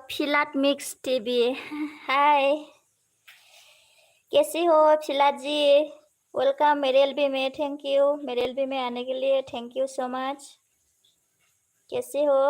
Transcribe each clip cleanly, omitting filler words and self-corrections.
फिलात mix TV. Hi, कैसी हो Philat ji? Welcome मेरे एलबी में। थैंक यू मेरे एलबी में आने के लिए। Thank you so much. कैसी हो?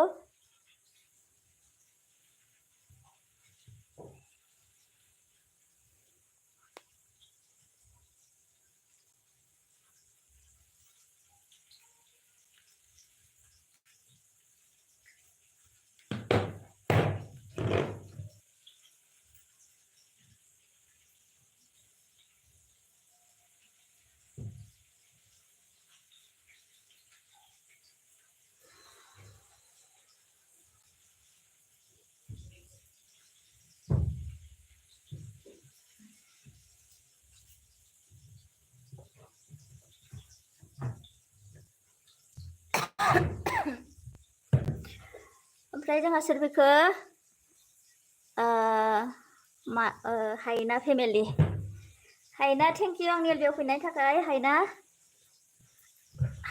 ओमफ्राय जोंहा सोर फैखो? हायना फेमिलि। हायना थेंक यू आंनि एलबियाव फैनायनि थाखाय।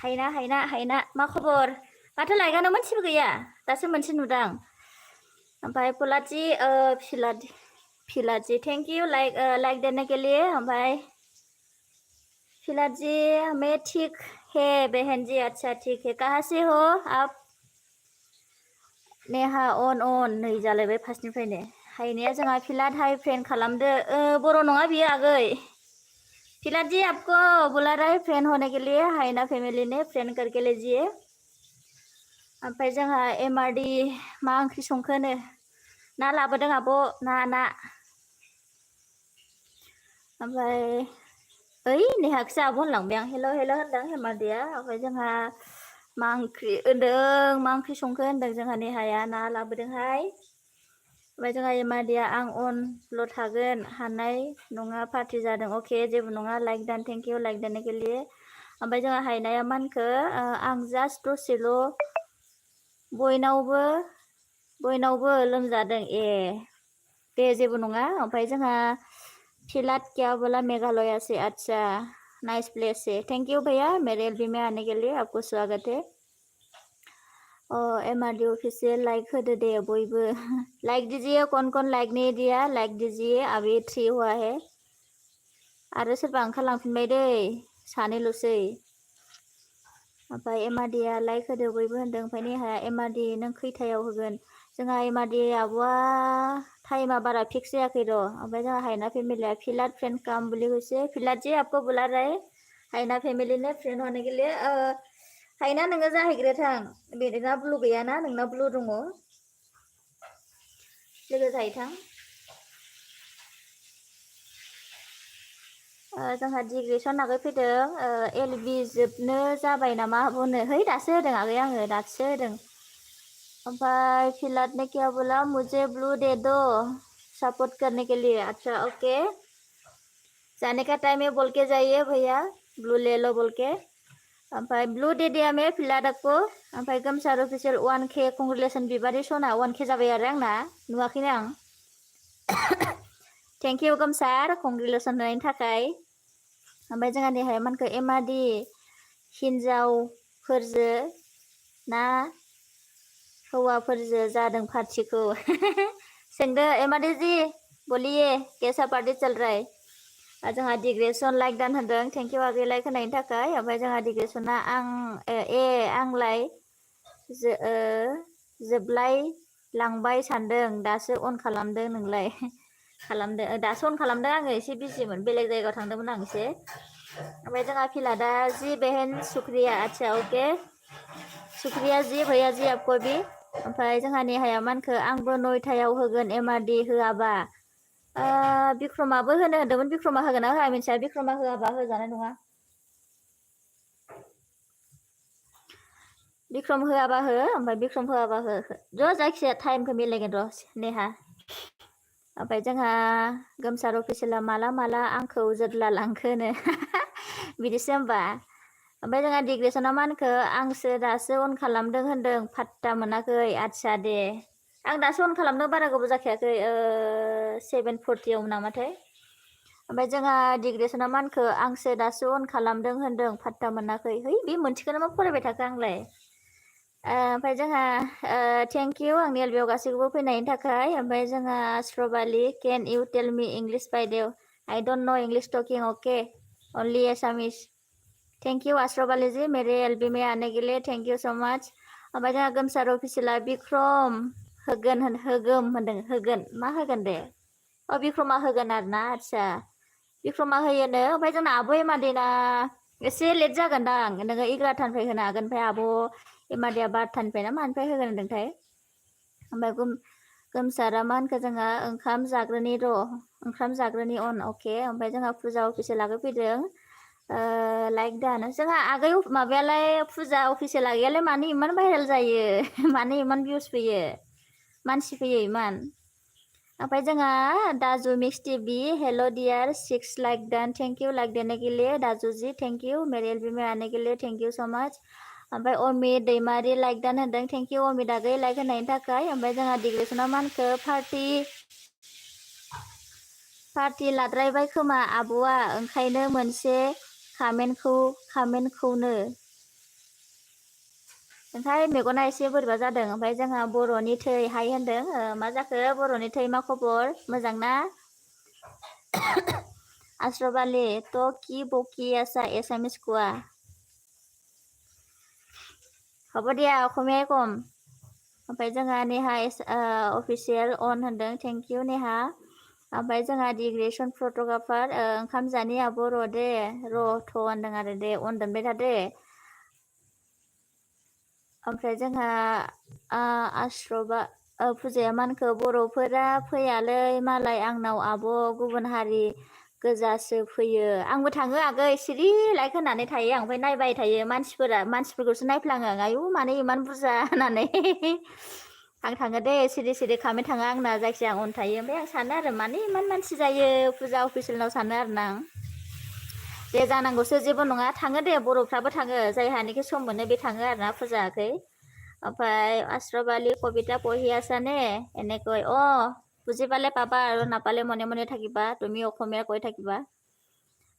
हायना मा खबर? माथो लाइकआनो मोनसेबो गैया, दासो मोनसे नुदां। ओमफ्राय फुलाजी फिलाजी थैंक यू लाइक देने के लिए। ओमफ्राय फिलाजी मैं ठीक है बहन जी। अच्छा ठीक है, कहाँ से हो आप? नेहा अन नै जालायबाय फार्स्टनिफ्रायनो। हायनाया जोंहा फिलाट हाय फ्रेन्ड खालामदो। बर' नङा बियो आगै। फिलाट जी आपको बुला रहा है फ्रेंड होने के लिए। हायना फैमिली ने फ्रेंड करके लीजिए। ओमफ्राय जोंहा एमआरडी मा ओंख्रि संखोनो? ना लाबोदों आब', ना। ओमफ्राय ओइ नेहाखौसो आब' होनलांबाय आं। हेल' होनदों एमआरडीआ। ओमफ्राय जोंहा मा ओंख्रि होनदों, मा ओंख्रि संखो होनदों जोंहा नेहाया। ना लाबोदोंहाय। ओमफ्राय जोंहा एमआरडीआ आं अनल' थागोन, हानाय नङा पार्टि जादों। अके जेबो नङा, लाइक दान थेंक यू लाइक दानने के लिए। ओमफ्राय जोंहा हायनाया मा होनखो? आं जास्ट दसेल' बयनावबो लोमजादों। ए दे जेबो नङा। ओमफ्राय जोंहा फिलाट क्या बोला? मेघालय से। अच्छा नाइस प्लेस है। थैंक यू भैया मेरे एलबी में आने के लिए, आपको स्वागत है। एमआरडी ऑफिशियल लाइक होदो दे बयबो। लाइक दीजिए, कौन लाइक नहीं दिया लाइक दीजिए। अभी 3 हुआ है। आरो सोरबा ओंखारलांफिनबाय दै, सानैल'सै। ओमफ्राय एमआरडीआ लाइक होदो बयबो होनदों। ओमफ्राय नेहाया एमआरडी नों खैथायाव होगोन? जोंहा एमआरडी आब'आ टाइमा बारा फिक्स जायाखै र'। ओमफ्राय जोंहा हायना फैमिलिया फिलाट फ्रेंड काम बोली हुई। फिलाट जी आपको बुला रहा है हायना फैमिली ने फ्रेंड होने के लिए। हायना नोङो जाहैग्रो थां। बेना ब्लु गैयाना, नोंना ब्लु दङ। लोगो जाहैथां। जोंहा डिग्रेसन आगै फैदों। एलबि जोबनो जाबाय नामा बुंनो? है दासो होदों आगै, आङो दासो होदों। ओमफ्राय फिलाट ने क्या बोला? मुझे ब्लू दे दो सपोर्ट करने के लिए। अच्छा ओके, जाने का टाइम है बोल के जाइए भैया, ब्लू ले लो बोल के। ओमफ्राय ब्लू दे दिया मैं फिलाट को। ओमफ्राय गोमसार अफिसियल 1K कंग्रेचुलेसन बिबारि सना 1K जाबाय आरो आंना, नुवाखैनो आं। थेंक इउ गोमसार कंग्रेचुलेसन होनायनि थाखाय। ओमफ्राय जोंहा नेहाया मानखो एमआरडी हिन्जावफोरजो ना हौवाफोरजो जादों पार्टिखौ? सोंदो एमआरडी जी बोलिए कैसा पार्टी चल रहा है? जोंहा डिग्रेसन लाइक दान होदों। थेंक इउ आगै लाइक होनायनि थाखाय। ओमफ्राय जोंहा डिग्रेसना आंलाय जोबलाय लांबाय सानदों, दासो अन खालामदों। नोंलाय? खालामदों, दासो अन खालामदों आङो, एसे बिजिमोन, बेलेग जायगायाव थांदोंमोन आं एसे। ओमफ्राय जोंहा फिलादा जी बहन शुक्रिया। अच्छा ओके शुक्रिया जी भैया जी आपको भी। ओमफ्राय जोंहा नेहाया मानखो आंबो 9थायाव होगोन एमआरडी होआबा। बिक्रमाबो होनो होदोंमोन। बिक्रमा होगोन ना होआ मिथिया। बिक्रमा होआबा होजानाय नङा। बिक्रम होआबा हो, ओमफ्राय बिक्रम होआबा हो। जायखिजाया टाइमखौ मिलायगोन र' नेहा। ओमफ्राय जोंहा गोमसार अफिसियेला माला आंखौ जोदला लांखोनो? बिदिसो होमबा। ओमफ्राय जोंहा डिग्रेसना मा होनखो? आंसो दासो अन खालामदों होनदों, फात्ता मोनाखै। आदसा दे, आं दासो अन खालामदों, बारा गोबाव जाखायाखै। 7:40 नामाथाय। ओमफ्राय जोंहा डिग्रेसना मा होनखो? आंसो दासो अन खालामदों होनदों, फात्ता मोनाखै। है बे मोनसेखौनो मा फरायबाय थाखो आंलाय? ओमफ्राय जोंहा थेंक इउ आंनि एलबियाव गासैखौबो फैनायनि थाखाय ओमफ्राय जोंहा स्ट्रबालि can you tell me English by the way I don't know English talking okay only Assamese thank you Ashrabali ji मेरे एलबी में आने के लिए थैंक यू सो मच ओमफ्राय जोंहा गोमसार अफिसियेला बिक्रम होगोन होगोम होनदों होगोन मा होगोन दे बिक्रमा होगोन आरोना आदसा बिक्रमा होयोनो ओमफ्राय जोंना आब' एमादेना एसे लेट जागोनदां नोङो 11थानिफ्राय होनो हागोन ओमफ्राय आब' एमादेया 12थानिफ्राय ना मानिफ्राय होगोन होनदोंथाय ओमफ्राय गोमसारा मा होनखो जोंहा ओंखाम जाग्रोनि र' ओंखाम जाग्रोनि अन अके ओमफ्राय जोंहा फुजा अफिसियेल फैदों लाइक दानो जोंहा आगै माबायालाय फुजा अफिसियेल आगैयालाय मानो इमान भाइरेल जायो मानो इमान भिउस फैयो मानसि फैयो इमान ओमफ्राय जोंहा Daju mix TV hello dear 6 like done thank you like देने के लिए दाजु जी थैंक यू मेरे एलबी में आने के लिए थैंक यू सो मच ओमफ्राय अमित दैमारि लाइक डन होनदों थैंक यू अमित आगै लाइक होनायनि थाखाय ओमफ्राय जोंहा डिग्रेसना मा होनखो पार्टि लाद्रायबाय खोमा आब'आ ओंखायनो मोनसे कामेन्टखौनो ओमफ्राय मेगना एसे बोरैबा जादों ओमफ्राय जोंहा बर'नि थै हाय होनदों मा जाखो बर'नि थै मा खबर मोजां ना आश्रबालि तो কি বকি আছা এছামিজ কোৱা হ'ব দিয়া অসমীয়াই কম ओमफ्राय जोंहा नेहा अफिसियेल अन होनदों थेंक इउ नेहा ओमफ्राय जोंहा डिग्रेसन फट'ग्राफार ओंखाम जानि आब' र' दे र' थ' होनदों आरो दे अन दोनबाय थादे ओमफ्राय जोंहा आश्रबा फुजाया मानखो बर'फोरा फैयालै मालाय आंनाव आब' गुबुन हारि गोजासो फैयो आंबो थाङो आगै सिरि लाइक होनानै थायो आं ओमफ्राय नायबाय थायो मानसिफोरखौसो नायफ्लाङो आं आयु मानो इमान बुरजा होननानै आं थाङो दे सिरि सिरि खामै थाङो आंना जायखिजाया आं अन थायो ओमफ्राय आं सानो आरो मानो इमान मानसि जायो फुजा अफिसियेलनाव सानो आरोना आं दे जानांगौसो जेबो नङा थाङो दे बर'फ्राबो थाङो जायहानिखि सम मोनो बे थाङो आरोना फुजाखै ओमफ्राय आश्रबाली কবিতা পঢ়ি আছানে এনেকৈ বুজি পালে পাবা আৰু নাপালে মনে মনে থাকিবা তুমি অসমীয়া কৈ থাকিবা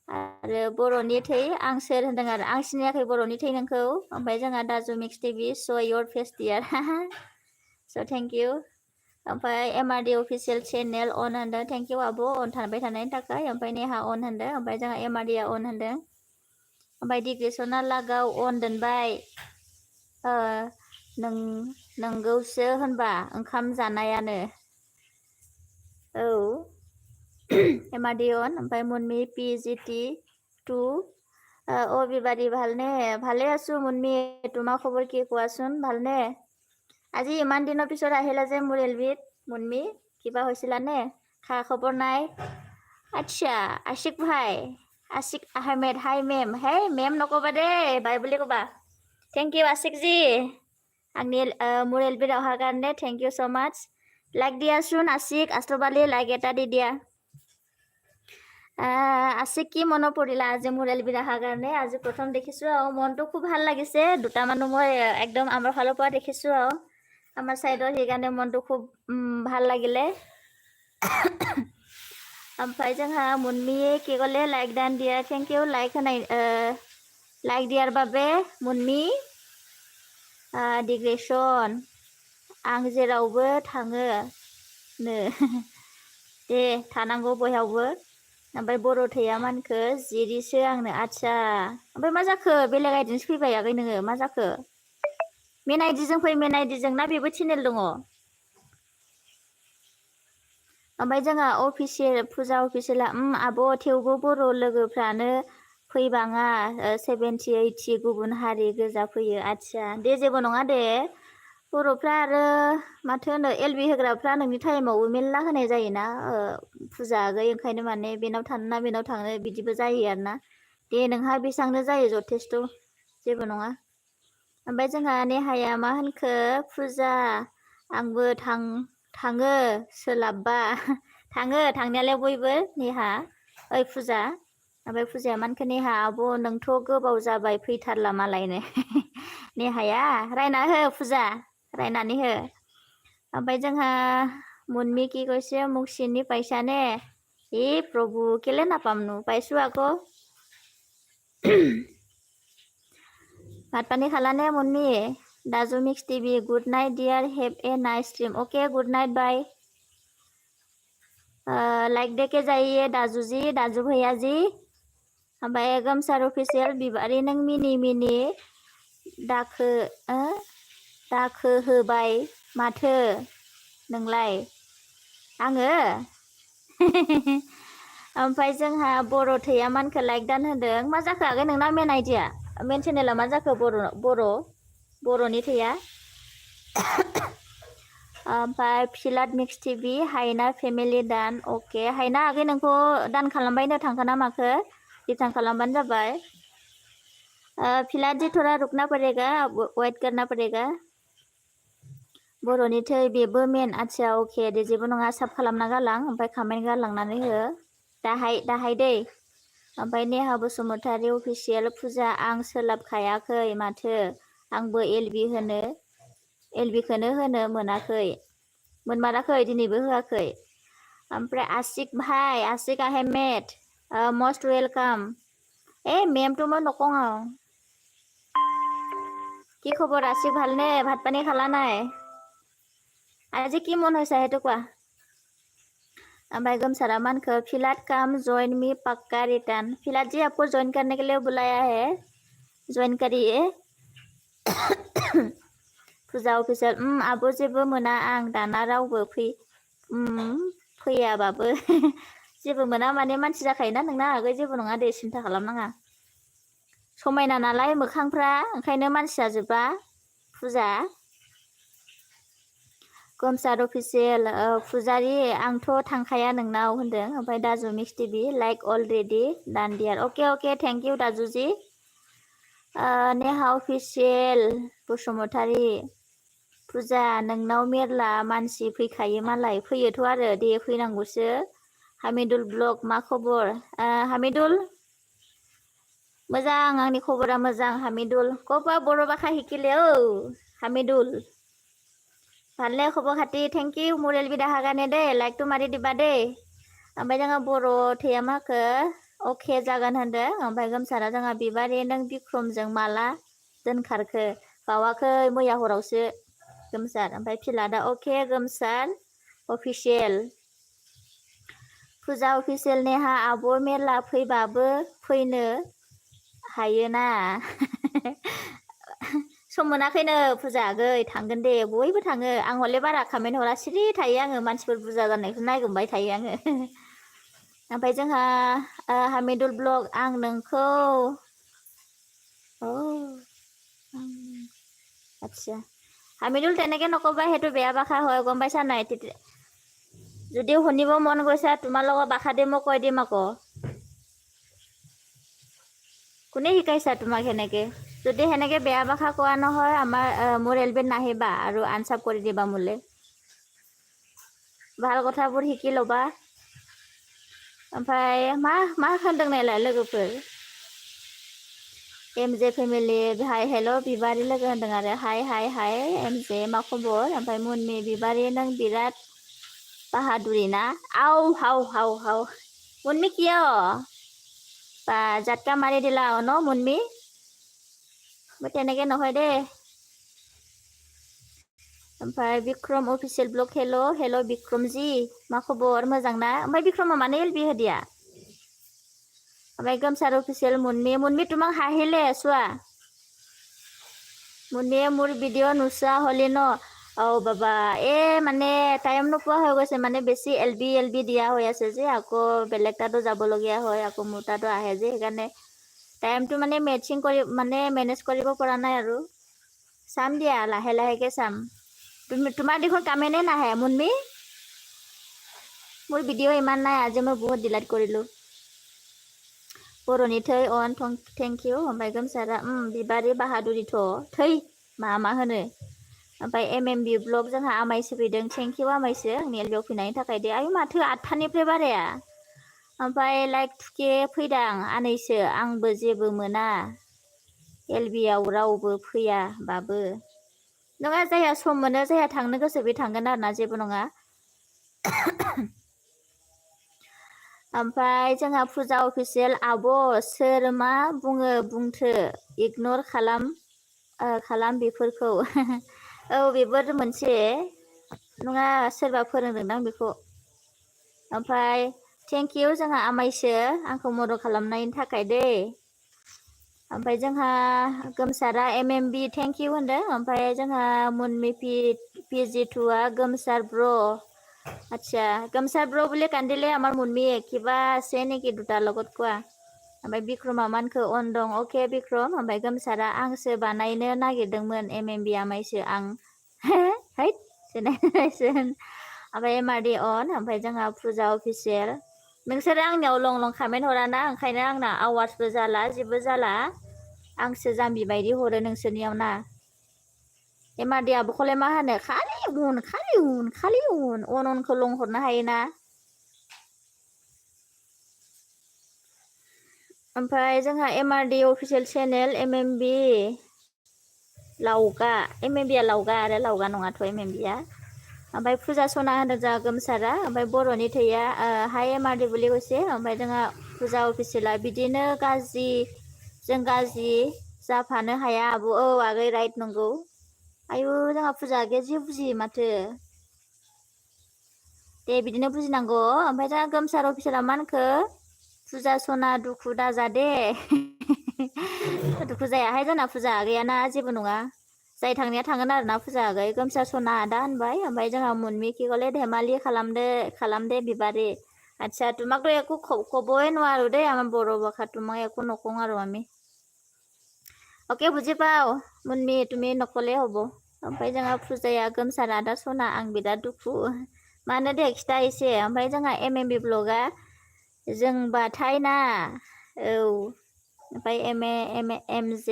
आरो बर'नि थै आं सोर होनदों आरो आं सिनायाखै बर'नि थै नोंखौ ओमफ्राय जोंहा दाजु मिक्स टिभि स' योर फेस डियार स' थेंक इउ ओमफ्राय एमआरडि अफिसियेल चेनेल अन होनदों थेंक इउ आब' अन थाबाय थानायनि थाखाय ओमफ्राय नेहा अन होनदों ओमफ्राय जोंहा एमआरडिया अन होनदों ओमफ्राय डिग्रेसना लागाव अन दोनबाय नोंगौसो होनबा ओंखाम जानायानो औ এমাডিয়ন ओमफ्राय মুনমি পিজিটি 2 বিবাদী ভালনে ভালে আছো মুনমি তোমাৰ খবৰ কি কোৱাচোন ভালনে আজি ইমান দিনৰ পিছত আহিলা যে মোৰ এলবিত মুনমি কিবা হৈছিলানে খা খবৰ নাই আচ্ছা আশিক ভাই আশিক আহমেদ হাই মেম হেই মেম নক'বা দেই বাই বুলি ক'বা থেংক ইউ আশিক জি आंनि মোৰ এলবিত অহাৰ কাৰণে thank you so' much like দিয়াচোন আশিক আশ্ৰবালী লাইক এটা দি দিয়া আশিক কি মনত পৰিলা আজি মোৰ এলবিত অহাৰ কাৰণে আজি প্ৰথম দেখিছোঁ আৰু মনটো খুব ভাল লাগিছে দুটা মানুহ মই একদম আমাৰ ফালৰ পৰা দেখিছোঁ আৰু আমাৰ চাইডৰ সেইকাৰণে মনটো খুব ভাল লাগিলে ओमफ्राय जोंहा मुनमियै কি ক'লে লাইক দান দিয়া থেংক ইউ লাইক होनाय लाइक दियार बाबे मुनमि डिग्रेसन आं जेरावबो थाङो नो दे थानांगौ बयहावबो ओमफ्राय बर' थैया मानखो जिरिसो आंनो आदसा ओमफ्राय मा जाखो बेलेग आइदिजोंसो फैबाय आगै नोङो मा जाखो मेन आइदिजों फै मेन आइदिजों ना बेबो चेनेल दङ ओमफ्राय जोंहा अफिसियेल फुजा अफिसियेला आब' थेवबो बर' लोगोफ्रानो फैबाङा 70 80 गुबुन हारि गोजा फैयो आदसा दे जेबो नङा दे बर'फ्रा आरो माथो होनो एलबि होग्राफ्रा नोंनि टाइमाव मेरला होनाय जायोना फुजा आगै ओंखायनो माने बेनाव थानो ना बेनाव थांनो बिदिबो जायो आरोना दे नोंहा बेसेबांनो जायो जथेस्थ' जेबो नङा ओमफ्राय जोंहा नेहाया मा होनखो फुजा आंबो थाङो सोलाबबा थाङो थांनायालाय बयबो नेहा ओइ फुजा ओमफ्राय फुजाया मानखो नेहा आब' नोंथ' गोबाव जाबाय फैथारला मालायनो नेहाया रायना हो फुजा रायनानै हो ओमफ्राय जोंहा मुनमि কি কৈছে মোক চিনি পাইছানে প্ৰভু কেলে নাপামনো পাইছোঁ আকৌ ভাত পানী খালানে মুনমি Daju mix TV good night dear have a nice stream okay good night bye like देके जाइए दाजू जी दाजू भैया जी ओमफ्राय गोमसार अफिसियेल बिबारि नों मिनि मिनि दाखो दाखो होबाय माथो नोंलाय आङो ओमफ्राय जोंहा बर' थैया मानखौ लाइक दान होदों मा जाखो आगै नोंना मेन आइडिया मेन चेनेला मा जाखो बर'नि थैया ओमफ्राय फिलाट मिक्स टिभि हायना फेमिलि दान अके हायना आगै नोंखौ दान खालामबायनो थांखोना माखो रिटार्न खालामबानो जाबाय फिलाट जी थोड़ा रुकना पड़ेगा वेट करना पड़ेगा बर'नि थै बेबो मेन आच्छा अके दे जेबो नङा साब खालामना गालां ओमफ्राय खामेन्ट गालांनानै हो दाहाय दै ओमफ्राय नेहा बसुमतारी अफिसियेल फुजा आं सोलाबखायाखै माथो आंबो एलबिखौनो होनो मोनाखै मोनमाराखै दिनैबो होआखै ओमफ्राय आसिक आहमेद मस्ट वेलकाम মেম তো মই নকওঁ আৰু কি খবৰ আছিক ভালনে ভাত পানী খালা নাই আজি কি মন হৈছে সেইটো কোৱা ओमफ्राय गोमसारा मानखो फिलाट कम ज्वाइन मी पक्का रिटर्न फिलाट जी आपको ज्वाइन करने के लिए बुलाया है ज्वाइन करिए फुजा अफिसियेल आबो जेबो मोना आं दाना रावबो फैयाबाबो जेबो मोना माने मानसि जाखायोना नोंना आगै जेबो नङा दे सिन्था खालामनाङा समायना नालाय मोखांफ्रा ओंखायनो मानसि जाजोबा फुजा गोमसार अफिसियेल फुजारि आंथ' थांखाया नोंनाव होनदों ओमफ्राय दाजु mix TV like already done dear okay thank you दाजुजी नेहा अफिसियेल बसुमतारी फुजा नोंनाव मेरला मानसि फैखायो मालाय फैयोथ' आरो दे फैनांगौसो हामिदुल ब्लग मा खबर हामिदुल मोजां आंनि खबरा मोजां हामिदुल कबा बर' भाषा শিকিলে হামিদুল ভালনে খবৰ খাতি থেংক ইউ মোৰ এলবি দেখাৰ কাৰণে দেই লাইকটো মাৰি দিবা দেই ओमफ्राय जोंहा बर' थैया माखो अके जागोन होनदों ओमफ्राय गोमसारा जोंहा बिबारि नों बिक्रमजों माला दोनखारखो बावाखै मैया हरावसो गोमसार ओमफ्राय फिलादा अके गोमसार अफिसियेल फुजा अफिसियेल नेहा आब' मेरला फैबाबो फैनो हायोना सम मोनाखैनो फुजा आगै थांगोन दे बयबो थाङो आं हले बारा खामेन्ट हरा सिरि थायो आङो मानसिफोर बुरजा जानायखौ नायगुमबाय थायो आङो ओमफ्राय जोंहा हामिदुल ब्लग आं नोंखौ আচ্ছা হামিদুল তেনেকে নকবা সেইটো বেয়া ভাষা হয় গম পাইছা নাই যদি শুনিব মন গৈছা তোমাৰ লগত ভাষা দি মই কৈ দিম আকৌ কোনে শিকাইছা তোমাক সেনেকে যদি সেনেকে বেয়া ভাষা কোৱা নহয় আমাৰ মোৰ এলবিত নাহিবা আৰু আনসাব কৰি দিবা মোলে ভাল কথাবোৰ শিকি ল'বা ओमफ्राय मा होनदों नायलाय लोगोफोर एमजे फेमिलि हाय हेल' बिबारि लोगो होनदों आरो हाय एमजे मा खबर ओमफ्राय मुनमि बिबारि नों बिराद बाहादुरि ना आउ हाउ मुनमि किय বা জাটকা মাৰি দিলা ন মুনমি তেনেকে নহয় দেই ओमफ्राय बिक्रम अफिसियेल ब्लग हेल' बिक्रम जी मा खबर मोजां ना ओमफ्राय बिक्रमा मानो एलबि होदिया ओमफ्राय गोमसार अफिसियेल मुनमि তোমাক হাঁহিলে চোৱা মুনমিয়ে মোৰ ভিডিঅ' নোচোৱা হ'লি ন বাবা মানে টাইম নোপোৱা হৈ গৈছে মানে বেছি এলবি দিয়া হৈ আছে যে আকৌ বেলেগ তাতো যাবলগীয়া হয় আকৌ মোৰ তাতো আহে যে সেইকাৰণে টাইমটো মানে মেনেজ কৰিব পৰা নাই আৰু চাম দিয়া লাহে লাহেকে চাম তোমাৰ দেখোন কামেনে নাহে মুনমি মোৰ ভিডিঅ' ইমান নাই আজি মই বহুত ডিলিট কৰিলোঁ बर'नि थै अन थेंक इउ ओमफ्राय गोमसारा बिबारि बाहादुरिथ' थै मा होनो ओमफ्राय एमएमबि ब्लग जोंहा आमायसो फैदों थेंक इउ आमायसो आंनि एलबियाव फैनायनि थाखाय दे आयु माथो 8थानिफ्राय बाराया ओमफ्राय लाइक थुके फैदां आनैसो आंबो जेबो मोना एलबियाव रावबो फैयाबाबो नङा जायहा सम मोनो जायहा थांनो गोसो बे थांगोन आरोना जेबो नङा ओमफ्राय जोंहा फुजा अफिसियेल आब' सोर मा बुङो बुंथो इगनर खालाम खालाम बेफोरखौ औ बेबो मोनसे नङा सोरबा फोरोंदोंदां बेखौ ओमफ्राय थेंक इउ जोंहा आमायसो आंखौ मदद खालामनायनि थाखाय दै ओमफ्राय जोंहा गोमसारा MMB थेंक इउ होनदों ओमफ्राय जोंहा मुनमि PG2 गोमसार ब्र আচ্ছা গমসার ব্রো বলে কান্দিলে আমার মুনমি কিবা আছে নেকি দুটাৰ লগত কোৱা ओमफ्राय बिक्रमा मानखौ अन दं अके बिक्रम ओमफ्राय गोमसारा आंसो बानायनो नागिरदोंमोन MMB आमायसो आं हैद सिनायसिन ओमफ्राय MRD अन ओमफ्राय जोंहा फुजा अफिसियेल नोंसोरो आंनियाव लं लं कमेन्ट हराना ओंखायनो आंना आवाजबो जाला जेबो जाला आंसो जाम्बि बायदि हरो नोंसोरनियाव ना MRD आब'खौलाय मा होनो खालि उन अनखौ लं हरनो हायोना ओमफ्राय जोंहा MRD official channel MMB लावगा MMB लावगा आरो लावगा नङाथ' MMB ओमफ्राय फुजा सना होनदों जोंहा गोमसारा ओमफ्राय बर'नि थैया हाय MRD বুলি কৈছে ओमफ्राय जोंहा फुजा अफिसियेला बिदिनो गाज्रि जों गाज्रि जाफानो हाया आब' औ आगै राइट नंगौ आयु जोंहा फुजा आगैया जि बुजियो माथो दे बिदिनो बुजिनांगौ ओमफ्राय जोंहा गोमसार अफिसियेला मा होनखो फुजा सना दुखु दाजा दे दुखु जायाहाय जोंना फुजा आगैयाना जेबो नङा जाय थांनाया थांगोन आरोना फुजा आगै गोमसा सना आदा होनबाय ओमफ्राय जोंहा मुनमिखि गले ধেমালি খালামদে বিবাৰে আচ্ছা তোমাকতো একো ক'বই নোৱাৰো দেই আমাৰ বড়ো ভাষা তোমাক একো নকওঁ আৰু আমি অকে বুজি পাও মুনমি তুমি নকলে হ'ব ओमफ्राय जोंहा फुजाया गोमसार आदा सना आं बिराद दुखु मानो दे खिथा एसे ओमफ्राय जोंहा MMB ब्लगा जोंबाथाय ना औ ओमफ्राय MJ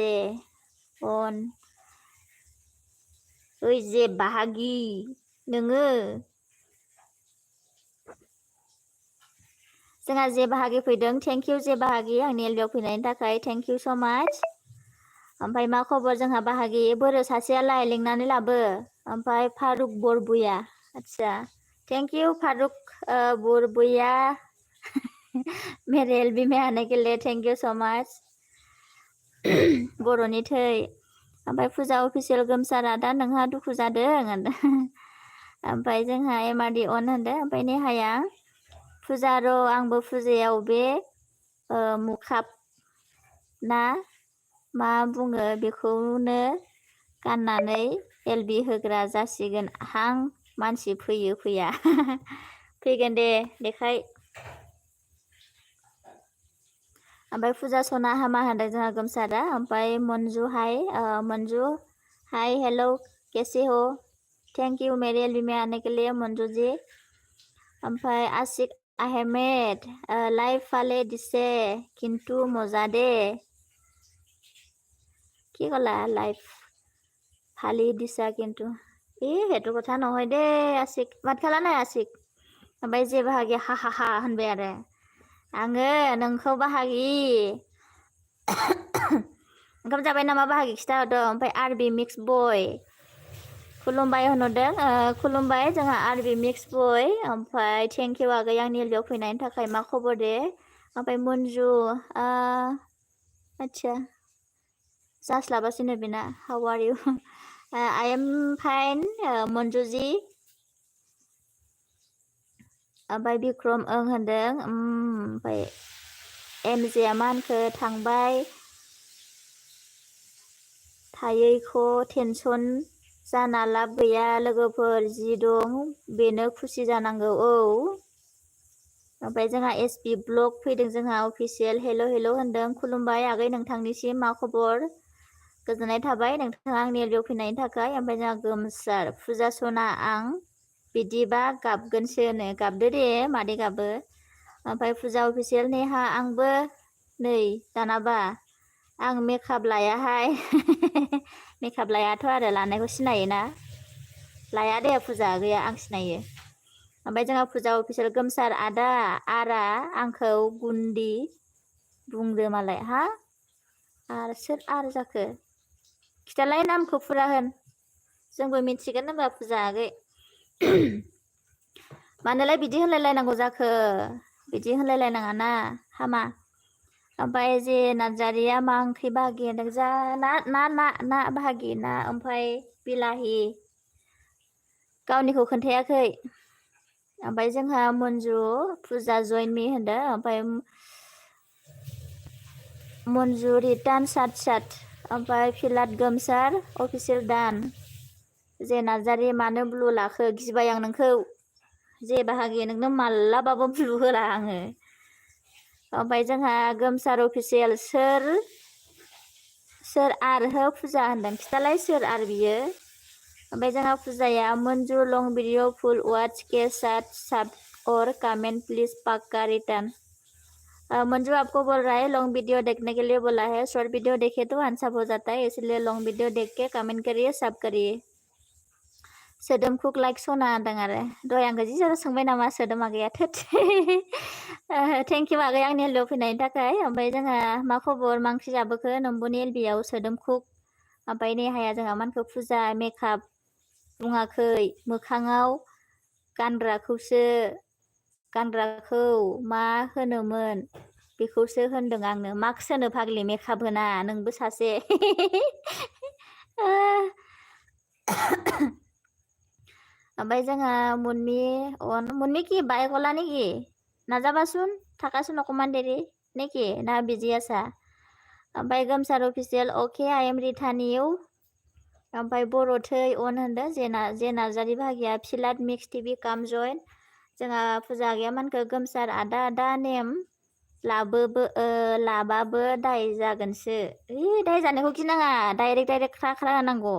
अन ओइ जे बाहागि नोङो जोंहा जे बाहागि फैदों थेंक इउ जे बाहागि आंनि एलबियाव फैनायनि थाखाय थेंक इउ स' माच ओमफ्राय मा खबर जोंहा बाहागि बोरो सासेयालाय लिंनानै लाबो ओमफ्राय फारुक बरबुया आচ্ছা थेंक इउ फारुक बरबुया मेरे एलबी में आने के लिए थेंक इउ स' माच बर'नि थै ओमफ्राय फुजा अफिसियेल गोमसार आदा नोंहा दुखु जादों ओमफ्राय जोंहा MRD अन होनदों ओमफ्राय नेहाया फुजा र' आंबो फुजायाव बे मुखाब ना मा बुङो बेखौनो गाननानै एलबि होग्रा जासिगोन हां मानसि फैयो फैया फैगोन दे देखाय ओमफ्राय फुजा सना हामा होनदों जोंहा गोमसारा ओमफ्राय मन्जु हाय हेलो कैसे हो थैंक यू मेरे एलबी में आने के लिए मन्जु जी ओमफ्राय आशिक आहमेद लाइव फाले दिसे किन्तु मजा दे কি ক'লা লাইভ ফালি দিছা কিন্তু সেইটো কথা নহয় দে आशिक मात खाला নাই आशिक ओमफ्राय जे बाहागि हा हा हा होनबाय आरो आङो नोंखौ बाहागि ओंखाम जाबाय नामा बाहागि खिथाहरदों ओमफ्राय आरबि मिक्स बय खुलुमबाय होनहरदों खुलुमबाय जोंहा आरबि मिक्स बय ओमफ्राय थेंक इउ आगै आंनि एलबियाव फैनायनि थाखाय मा खबर दे ओमफ्राय मन्जु आच्छा जास्लाबासिनो बेना how are you I am fine मन्जुजी ओमफ्राय बिक्रम ओं होनदों ओमफ्राय MJआ मा होनखो थांबाय थायैखौ टेनसन जाना लाब गैया लोगोफोर जि दं बेनो खुसि जानांगौ औ ओमफ्राय जोंहा SP ब्लग फैदों जोंहा अफिसियेल हेल' होनदों खुलुमबाय आगै नोंथांनिसिम मा खबर गोजोननाय थाबाय नोंथाङा आंनि एलबियाव फैनायनि थाखाय ओमफ्राय जोंहा गोमसार फुजा सना आं बिदिबा गाबगोनसोनो गाबदो दे मादै गाबो ओमफ्राय फुजा अफिसियेल नेहा आंबो नै दानाबा आं मेकआप लायाहाय मेकआप लायाथ' आरो लानायखौ सिनायोना लाया दे फुजा गैया आं सिनायो ओमफ्राय जोंहा फुजा अफिसियेल गोमसार आदा आरा आंखौ गुन्दि बुंदो मालाय हा आरो सोर आरो जाखो खिथालाय नामखौ फुरा होन जोंबो मिथिगोन होनबा फुजा आगै मानोलाय बिदि होनलायलायनांगौ जाखो बिदि होनलायलायनाङा ना हामा ओमफ्राय जे नार्जारिया मा ओंख्रि बाहागि होनदों जा ना बाहागि ना ओमफ्राय बिलाहि गावनिखौ खोन्थायाखै ओमफ्राय जोंहा मन्जु फुजा जइन मी होनदों ओमफ्राय मन्जु रिटार्न सात ओमफ्राय फिलात गोमसार अफिसियेल दान जे नार्जारि मानो ब्लु लाखो गिबाय आं नोंखौ जे बाहागि नोंनो मालाबाबो ब्लु होला आङो ओमफ्राय जोंहा गोमसार अफिसियेल सोर आर हो फुजा होनदों खिथालाय सोर आर बियो ओमफ्राय जोंहा फुजाया मन्जु लं वीडियो फुल वाच के साथ सब और कमेंट प्लीज पक्का रिटर्न मंजू आपको बोल रहा है लॉन्ग वीडियो देखने के लिए बोला है शॉर्ट वीडियो देखे तो अनसब हो जाता है इसलिए लॉन्ग वीडियो देख के कमेंट करिए सब करिए सोदोमखुक लाइक सना होनदों आरो दहाय आंखौ जि जारा सोंबाय नामा सोदोम आगैया थोद थेंक इउ आगै आंनि एलबियाव फैनायनि थाखाय ओमफ्राय जोंहा मा खबर मा ओंख्रि जाबोखो नोंबोनि एलबियाव सोदोमखुक ओमफ्राय नेहाया जोंहा मानखौ फुजा मेकआप बुङाखै मोखाङाव गानग्राखौ मा होनोमोन बेखौसो होनदों आंनो मास्क होनो फाग्लि मेकआप होना नोंबो सासे ओमफ्राय जोंहा मुनमी কি বাই কলা নেকি নাযাবাচোন থাকাচোন অকমান দেৰি নেকি না বিজি আছা ओमफ्राय Gomsar official okay I am return you ओमफ्राय बर'थै अन होनदों जे नार्जारि बाहागिया फिलाट मिक्स टिभि काम जइन जोंहा फुजा गैया मानखौ गोमसार आदा नेम लाबाबो दाय जागोनसो दाय जानायखौ गिनाङा डाइरेक्ट ख्रा होनांगौ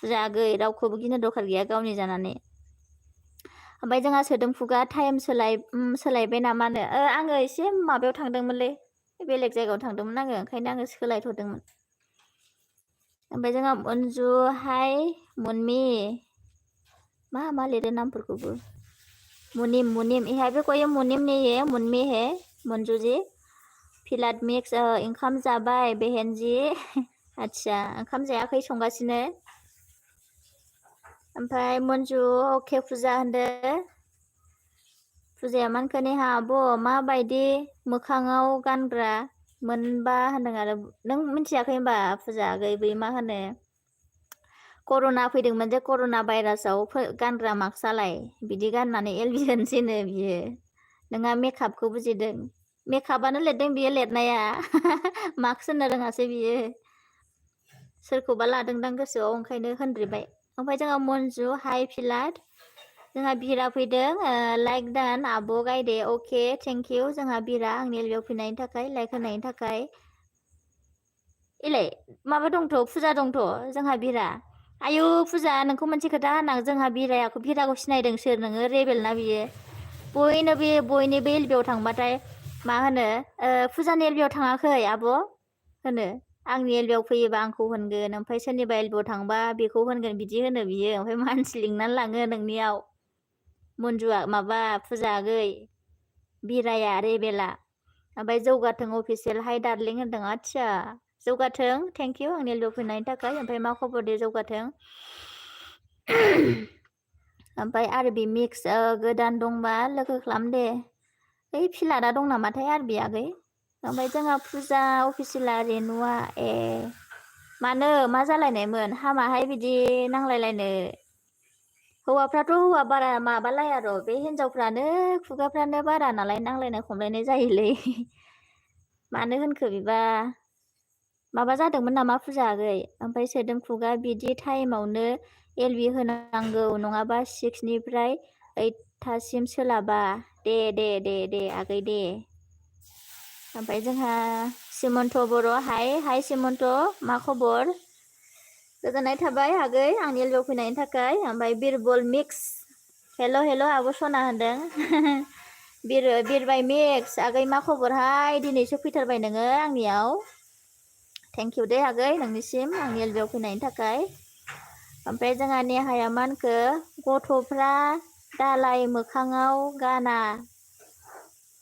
फुजा गै रावखौबो गिनो दरखार गैया गावनि जानानै ओमफ्राय जोंहा सोदोमखुगा टाइम सोलायबाय नामानो आङो एसे माबायाव थांदोंमोनलै बेलेग जायगायाव थांदोंमोन आङो ओंखायनो आङो सोलायथ'दोंमोन ओमफ्राय जोंहा मन्जु हाय मुनमी मा लिरो नामफोरखौबो मुनिम यहाँ पे कोई मुनिम नहीं है मुनमी है मंजू जी फिलाट मिक्स ओंखाम जाबाय बेहेन जी आच्छा ओंखाम जायाखै संगासिनो ओमफ्राय मन्जु अके फुजा होनदो फुजाया मानखो नेहा आब' माबायदि मोखाङाव गानग्रा मोनबा होनदों आरो नों मिथियाखै होनबा फुजा बै मा होनो कर'ना फैदोंमोन जे कर'ना भाइरासाव गानग्रा मास्कआलाय बिदि गाननानै एलबि होनसैनो बियो नोंहा मेकआपखौ बुजिदों मेकआपानो लिरदों बियो लिरनाया मास्क होननो रोङासै बियो सोरखौबा लादोंदां गोसोआव ओंखायनो होनब्रेबाय ओमफ्राय जोंहा मन्जु हाय फिलाट जोंहा बिरा फैदों लाइक दान आब' गायदे अके थेंक इउ जोंहा बिरा आंनि एलबियाव फैनायनि थाखाय लाइक होनायनि थाखाय इलाय माबा दंथ' फुजा दंथ' जोंहा बिरा आयु फुजा नोंखौ मोनसे खोथा होनां जोंहा बिराखौ सिनायदों सोर नोङो रेबेल ना बियो बयनिबो एलबियाव थांबाथाय मा होनो फुजानि एलबियाव थाङाखै आब' होनो आंनि एलबियाव फैयोबा आंखौ होनगोन ओमफ्राय सोरनिबा एलबियाव थांबा बेखौ होनगोन बिदि होनो बियो ओमफ्राय मानसि लिंनानै लाङो नोंनियाव मन्जुआ माबा फुजा गै बिराया रेबेला ओमफ्राय जौगाथों अफिसियेल हाय डार्लिं होनदों आच्छा जौगाथों थेंक इउ आंनि एलबियाव फैनायनि थाखाय ओमफ्राय मा खबर दे जौगाथों ओमफ्राय आरबि मिक्स गोदान दंबा लोगो खालाम दे ओइ फिलादा दं नामाथाय आरबि आगै ओमफ्राय जोंहा फुजा अफिसियेला रेनुआ मानो मा जालायनायमोन हामाहाय बिदि नांलायलायनो हौवाफ्राथ' हौवा बारा माबालाया र' बे हिनजावफ्रानो खुगाफ्रानो बारा नालाय नांलायनाय खमलायनाय जायोलै मानो होनखो बिबा माबा जादोंमोन नामा फुजा आगै ओमफ्राय सोदोम खुगा बिदि टाइमावनो एलबि होनांगौ नङाबा 6निफ्राय 8थासिम सोलाबा दे आगै दे ओमफ्राय जोंहा सिमन्त बर' हाय सिमन्त मा खबर गोजोननाय थाबाय आगै आंनि एलबियाव फैनायनि थाखाय ओमफ्राय बिरबल मिक्स हेल' आब' सना होनदों बिरबाय मिक्स आगै मा खबरहाय दिनैसो फैथारबाय नोङो आंनियाव थेंक इउ दे आगै नोंनिसिम आंनि एलबियाव फैनायनि थाखाय ओमफ्राय जोंहा नेहाया मानखो गथ'फ्रा दालाय मोखाङाव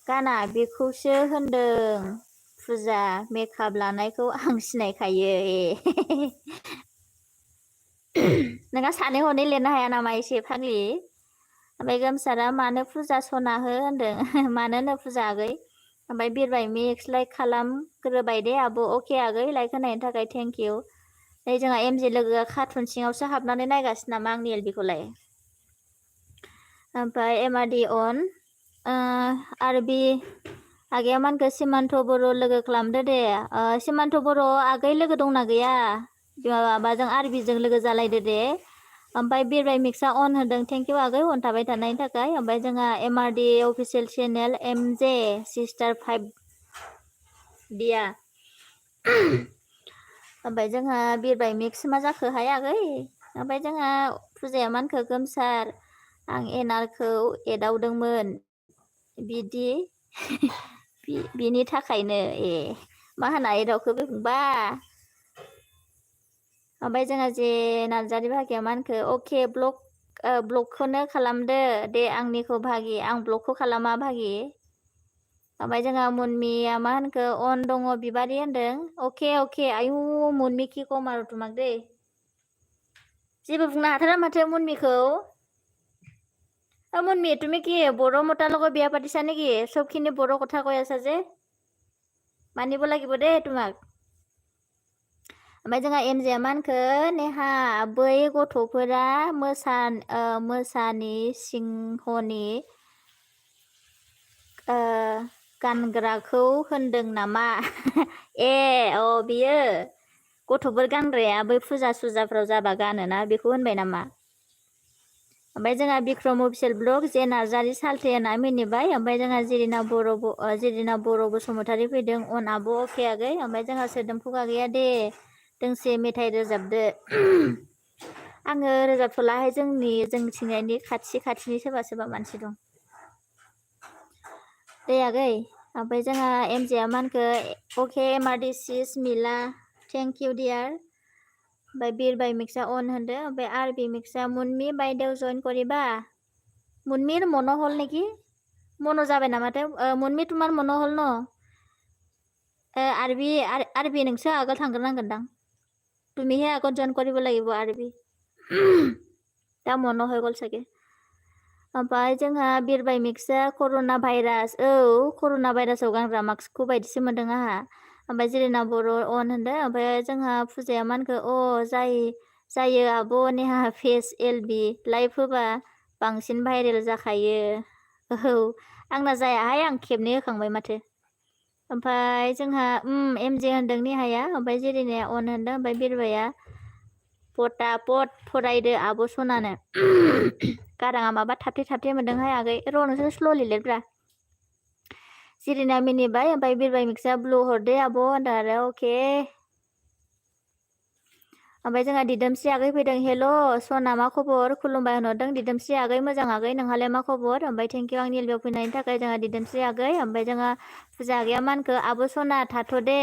गाना बेखौसो होनदों फुजा मेकआप लानायखौ आं सिनायखायो नोंहा सानै हनै लिरनो हाया नामा एसे फाग्लि ओमफ्राय गोमसारा मानो फुजा सना हो होनदों मानोनो फुजा आगै ओमफ्राय बिरबाय मिक्स लाइक खालामग्रोबाय दे आब' अके आगै लाइक होनायनि थाखाय थेंक इउ नै जोंहा एमजे लोगोआ कार्टुन सिङावसो हाबनानै नायगासिनो नामा आंनि एलबिखौलाय ओमफ्राय एमआरडि अन आरबि आगैया मानखौ सिमान्थ बर' लोगो खालामदो दे सिमान्थ बर' आगै लोगो दंना गैया माबाजों आरबिजों लोगो जालायदो दे ओमफ्राय बिरबाय मिक्सआ अन होदों थेंक इउ आगै अन थाबाय थानायनि थाखाय ओमफ्राय जोंहा एमआरडि अफिसियेल चेनेल एमजे सिस्टार 5 दिया ओमफ्राय जोंहा बिरबाय मिक्स मा जाखोहाय आगै ओमफ्राय जोंहा फुजाया मानखौ गोमसार आं एनारखौ एदावदोंमोन बिदि बिनि थाखायनो ए मा होना एदावखो बुंबा ओमफ्राय जोंहा जे नार्जारि भागिया मानखौ अके ब्लकखौनो खालामदो दे आंनिखौ भागि आं ब्लकखौ खालामा भागि ओमफ्राय जोंहा मुनमिया मा होनखो अन दङ बिबारि होनदों अके आयु मुनमि कि कमार तुमाक दै जेबो बुंनो हाथारा माथो मुनमिखौ मुनমি তুমি কি বড়ো মতাৰ লগত বিয়া পাতিছা নেকি চবখিনি বড়ো কথা কৈ আছা যে মানিব লাগিব দেই তোমাক ओमफ्राय जोंहा एमजे मानखो नेहा बै गथ'फोरा मोसानि सिंहनि गानग्राखौ होनदों नामा ए बियो गथ'फोर गानग्राया बै फुजा सुजाफ्राव जाबा गानोना बेखौ होनबाय नामा ओमफ्राय जोंहा बिक्रम अफिसियेल ब्लग जे नार्जारि साल्थे होनना मिनिबाय ओमफ्राय जोंहा जिरिना बर' बसुमतारी फैदों अन आब' अके आगै ओमफ्राय जोंहा सोदोमफु आगैया दे दोंसे मेथाइ रोजाबदो आङो रोजाबथ'लाहाय जोंथिंजायनि खाथिनि सोरबा मानसि दं दे आगै ओमफ्राय जोंहा एमजेआ मानखो अके एमआरडिसिस मिला थेंक इउ डियार ओमफ्राय बिरबाय मिक्सआ अन होनदो ओमफ्राय आरबि मिक्सआ मुनमि बायदेव जइन करिबा मुनमिर मन'हल नेকি মন যাবে নামাতে মুনমি তোমাৰ মন'হল ন আৰবি नोंसो आगोल थांग्रोनांगोनदां তুমিহে আগত জইন কৰিব লাগিব আৰবি दा মন' হৈ গ'ল চাগে ओमफ्राय जोंहा बिरबाय मिक्सआ कर'ना भाइरास कर'ना भाइरासाव गानग्रा मास्कखौ बायदिसो मोनदों आंहा ओमफ्राय जिरिना बर' अन होनदो ओमफ्राय जोंहा फुजाया मानखो जायो आब' नेहा फेस एलबि लाइभ होबा बांसिन भाइरेल जाखायो आंना जायाहाय आं खेबनै होखांबाय माथो ओमफ्राय जोंहा एमजे होनदों नेहाया ओमफ्राय जिरिनाया अन होनदों ओमफ्राय बिरबाया पटापट फरायदो आब' सनानो गाराङा माबा थाबथे मोनदोंहाय आगै नोंसोर स्ल'लि लिरब्रा जिरिना मिनिबाय ओमफ्राय बिरबाय मिक्सआ ब्लु हरदो आब' होनदों आरो अके ओमफ्राय जोंहा दिदोमस्रि आगै फैदों हेल' सना मा खबर खुलुमबाय होनहरदों दिदोमस्रि आगै मोजां आगै नोंहालाय मा खबर ओमफ्राय थेंक इउ आंनि एलबियाव फैनायनि थाखाय जोंहा दिदोमस्रि आगै ओमफ्राय जोंहा फुजा आगैया मानखो आब' सना थाथ' दे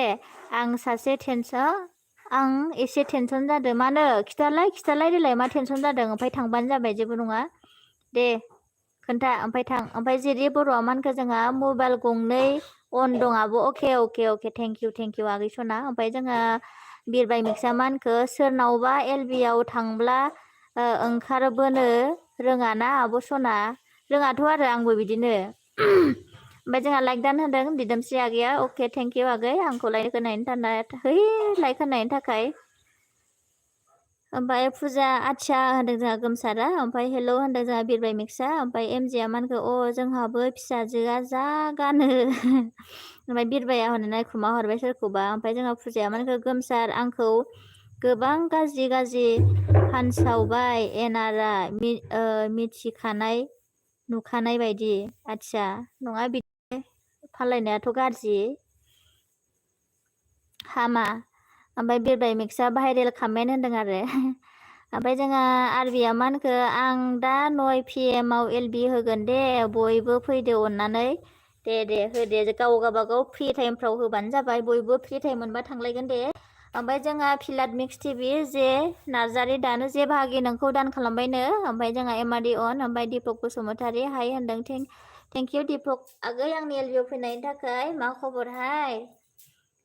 आं एसे टेनसन जादों मानो खिथालाय देलाय मा टेनसन जादों ओमफ्राय थांबानो जाबाय जेबो नङा दे खोन्था ओमफ्राय थां ओमफ्राय जिरि बर'आ मानखो जोंहा मबाइल गंनै अन दं आब' अके थेंक इउ आगै सना ओमफ्राय जोंहा बिरबाय मिक्सआ मानखो सोरनावबा एलबियाव थांब्ला ओंखारबोनो रोङाना आब' सना रोङाथ' आरो आंबो बिदिनो ओमफ्राय जोंहा लाइक दान होदों दिदोमस्रि आगैया अके थेंक इउ आगै आंखौ लाइक होनायनि थाखाय ओमफ्राय फुजा आथिया होनदों जोंहा गोमसारा ओमफ्राय हेल' होनदों जोंहा बिरबाय मिक्सआ ओमफ्राय एमजेआ मानखो जोंहाबो फिसाजोआ जा गानो ओमफ्राय बिरबाया हनै नायखुमा हरबाय सोरखौबा ओमफ्राय जोंहा फुजाया मानखो गोमसार आंखौ गोबां गाज्रि फानसावबाय एनारा मिथिखानाय नुखानाय बायदि आथिया नङा बिदि फानलायनायाथ' गाज्रि हामा ओमफ्राय बिरबाय मिक्सआ भाइरेल कमेन्ट होनदों आरो ओमफ्राय जोंहा आरबिया मानखो आं दा 9 PM आव एलबि होगोन दे बयबो फैदो अननानै दे होदे गावबागाव फ्रि टाइमफ्राव होबानो जाबाय बयबो फ्रि टाइम मोनबा थांलायगोन दे ओमफ्राय जोंहा फिलाट मिक्स टिभि जे नार्जारि दानो जे भागि नोंखौ दान खालामबायनो ओमफ्राय जोंहा एमआरडि अन ओमफ्राय दीपक बसुमतारी हाय होनदों थेंक इउ दीपक आगै आंनि एलबियाव फैनायनि थाखाय मा खबरहाय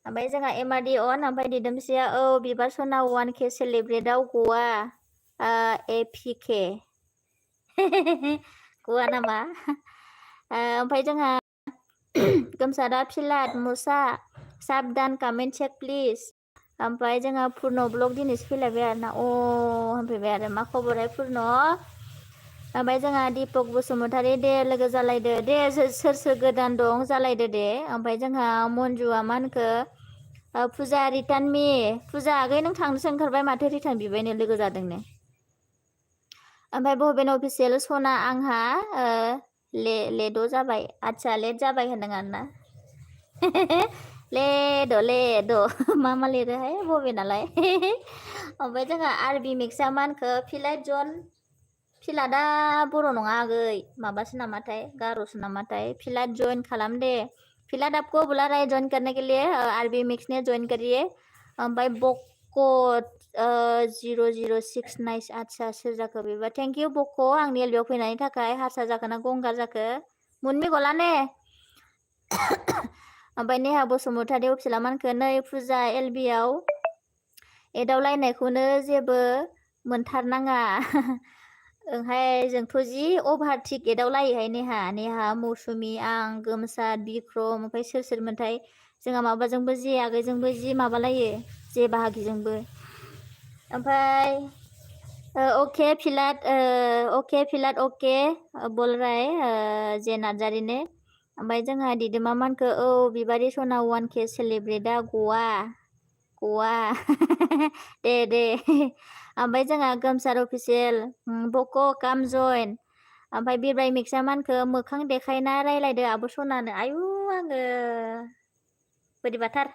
ओमफ्राय जोंहा एमआरडि अन ओमफ्राय दिदोमस्रिया बिबार सना 1K सेलिब्रेटआव गवा एपिके गवा नामा ओमफ्राय जोंहा गोमसारा फिलाट मुसा साबदान कमेन्ट चेक प्लिज ओमफ्राय जोंहा पुर्न ब्लग दिनैसो फैलायबाय आरोना होनफैबाय आरो मा खबरहाय पुर्न ओमफ्राय जोंहा दीपक बसुमतारी दे लोगो जालायदो दे सोर गोदान दं जालायदो दे ओमफ्राय जोंहा मन्जुआ मा होनखो फुजा रिटार्न मी फुजा आगै नों थांनोसो ओंखारबाय माथो रिटार्न बिबायनो लोगो जादोंनो ओमफ्राय बबेन अफिसियेल सना आंहा लेट जाबाय आदसा लेट जाबाय होनदों आरोना लेद मा लिरोहाय बबेनालाय ओमफ्राय जोंहा आरबि मिक्सआ मा होनखो फिलाटआ बर' नङा आगै माबासो नामाथाय गार'सो नामाथाय फिलाट जइन खालाम दे फिलाट आपको बुला रहा है ज्वाइन करने के लिए आरबी मिक्स ने ज्वाइन करिए ओमफ्राय बक 006 नाइस आदसा सोर जाखो बेबा थेंक इउ बक आंनि एलबियाव फैनायनि थाखाय हारसा जाखो ना गंगार जाखो मुनमि गलाने ओमफ्राय नेहा बसुमतारी अफिसियेला मा होनखो नै फुजा एलबियाव एदावलायनायखौनो जेबो मोनथारनाङा ओंहाय जोंथ' जि अभार थिक एदावलायोहाय नेहा मौसुमि आं गोमसार बिक्रम ओमफ्राय सोरमोनथाय जोंहा माबाजोंबो जे आगैजोंबो जि माबालायो जे बाहागिजोंबो ओमफ्राय अके फिलाट अके बोल रहा है जे नार्जारी ने ओमफ्राय जोंहा दिदोमा मानखो बिबारि सना 1K सेलिब्रेटआ गवा दे ओमफ्राय जोंहा गोमसार अफिसियेल बक काम जइन ओमफ्राय बिरबाय मिक्सा मानखो मोखां देखायना रायलायदो आब' सनानो आयु आङो बोरैबाथार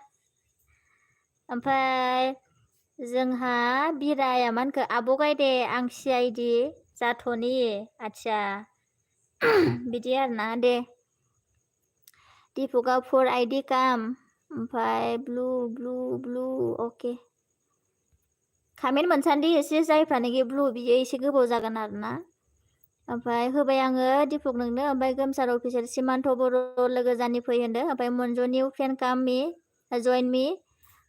ओमफ्राय जोंहा बिराया मानखो आब' गायदे आं CID जाथ'नि आदसा बिदि आरोना दे दीपका 4ID काम ओमफ्राय ब्लु अके कामेन्ट मोनसान्दि एसे जायफ्रानोखि ब्लु बियो एसे गोबाव जागोन आरोना ओमफ्राय होबाय आङो दीपक नोंनो ओमफ्राय गोमसार अफिसियेल सिमान्त बर' लोगो जानि फै होनदों ओमफ्राय मन्जु निउ फ्रेन्ड काम मी जइन मी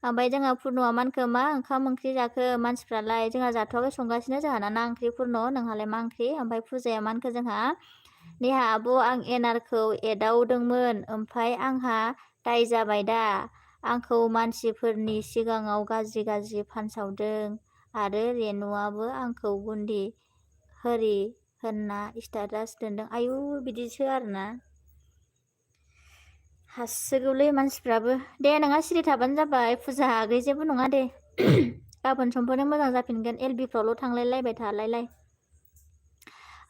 ओमफ्राय जोंहा पुर्नआ मानखो मा ओंखाम ओंख्रि जाखो मानसिफ्रालाय जोंहा जाथ'वाखै संगासिनो जोंहाना ना ओंख्रि पुर्न नोंहालाय मा ओंख्रि ओमफ्राय फुजाया मानखो जोंहा नेहा आब' आं एनारखौ एदावदोंमोन ओमफ्राय आंहा दाय जाबाय दा आंखौ मानसिफोरनि सिगाङाव गाज्रि फानसावदों आरो रेनुआबो आंखौ गुन्दि होरि होनना स्टेटास दोनदों आयु बिदिसो आरोना हासोगौलै मानसिफ्राबो दे नोंहा सिरि थाबानो जाबाय फुजा आगै जेबो नङा दे गाबोन समफोरनो मोजां जाफिनगोन LB फ्रावल' थांलायलायबाय थालायलाय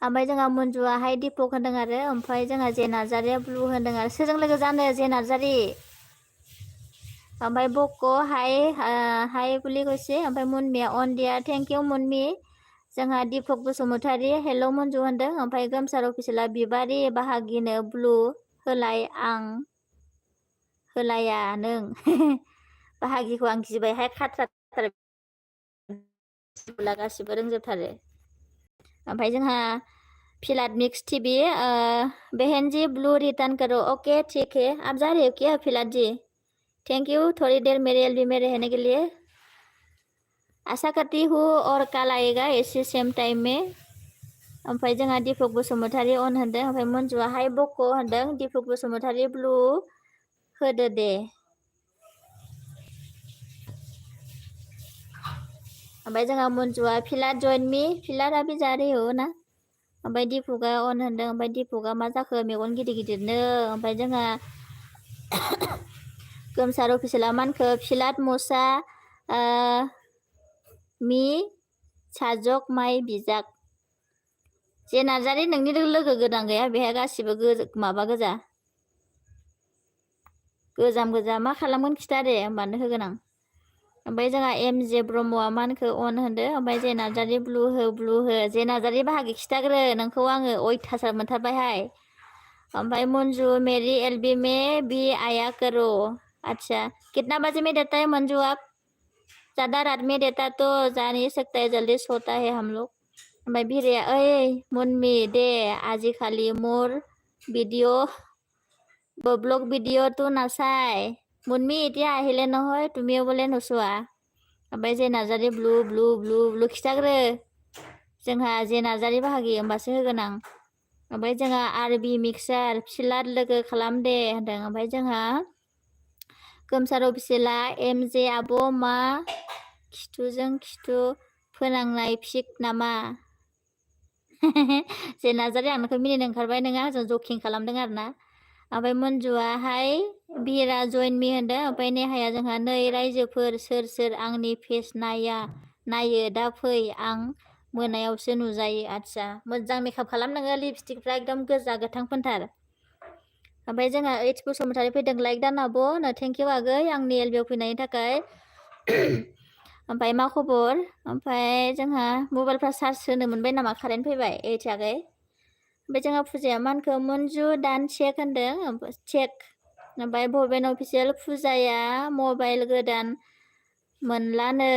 ओमफ्राय जोंहा मन्जुआहाय दीपक होनदों आरो ओमफ्राय जोंहा जे नार्जारिया ब्लु होनदों आरो सोरजों लोगो जानो जे नार्जारि ओमफ्राय बक हाय बुलि কৈছে ओमफ्राय मुनमिया अन दिया थेंक इउ मुनमि जोंहा दीपक बसुमतारी हेल' मन्जु होनदों ओमफ्राय गोमसार अफिसियेला बिबारि बाहागिनो ब्लु होलाय आं होलाया नों बाहागिखौ आं गिबायहाय खाथ्राथार गासिबो रोंजोबथारो ओमफ्राय जोंहा फिलाट मिक्स टीवी बहन जी ब्लू रिटर्न करो ओके ठीक है आप जा रहे हो क्या फिलाट जी थैंक यू थोड़ी देर मेरे LB में रहने के लिए आशा करती हूँ और कल आएगा इसी सेम टाइम में ओमफ्राय जोंहा दीपक बसुमतारी अन होनदों ओमफ्राय मन्जुआहाय बक होनदों दीपक बसुमतारी ब्लु होदो दे ओमफ्राय जोंहा मन्जुआ फिलाट जइन मी फिलाट अभी जा रही हो ना ओमफ्राय दीपका अन होनदों ओमफ्राय दीपका मा जाखो मेगन गिदिरनो ओमफ्राय जोंहा गोमसार अफिसियेला मानखो फिलाट मसा मी साजक माइ बिजाक जे नार्जारि नोंनि लोगो गोदान गैया बेहाय गासिबो माबा गोजा गोजा मा खालामगोन खिथा दे होमबानो होगोन आं ओमफ्राय जोंहा MJ ब्रह्मआ मानखो अन होनदो ओमफ्राय जे नार्जारि ब्लु हो जे नार्जारि बाहागि खिथाग्रो नोंखौ आङो अयथासार मोनथारबायहाय ओमफ्राय मन्जु मेरी LB में भी आया करो अच्छा कितना बजे में देता है मंजू आप ज़्यादा रात में देता तो जा नहीं सकता है जल्दी सोता है हम लोग ओमफ्राय बिराया ओइ मुनमि दे आजिखालि मोर ভিডিঅ' ব্লগ ভিডিঅ'টো নাচাই মুনমি এতিয়া আহিলে নহয় তুমিও বোলে নোচোৱা ओमफ्राय जे नार्जारि ब्लु खिथाग्रो जोंहा जे नार्जारि बाहागि होमबासो होगोन आं ओमफ्राय जोंहा आरबि मिक्सार फिलार लोगो खालाम दे होनदों। ओमफ्राय जोंहा गोमसार अफिसियेला एमजे आब' मा खिथुजों खिथु फोनांनाय फिक नामा? जे नार्जारि आं नोंखौ मिनिनो ओंखारबाय, नोङो आंजों जकिं खालामदों आरो ना। ओमफ्राय मन्जुआहाय बिरा जइन मी होनदों। ओमफ्राय नेहाया जोंहा नै रायजोफोर सोर सोर आंनि फेस नायो दा फै आं मोनायावसो नुजायो। आदसा मोजां मेकआप खालाम नोङो, लिपस्टिकफ्रा एकदम गोजा गोथां फोनथार। ओमफ्राय जोंहा ओइच बसुमतारी फैदों लाइक दान आब', थेंक इउ आगै आंनि एलबियाव फैनायनि थाखाय। ओमफ्राय मा खबर? ओमफ्राय जोंहा मबाइलफ्रा चार्ज होनो मोनबाय नामा? कारेन्ट फैबाय ओइच आगै। ओमफ्राय जोंहा फुजाया मा होनखो? मन्जु दान चेक होनदों, चेक। ओमफ्राय भबेन अफिसियेल फुजाया मबाइल गोदान मोनलानो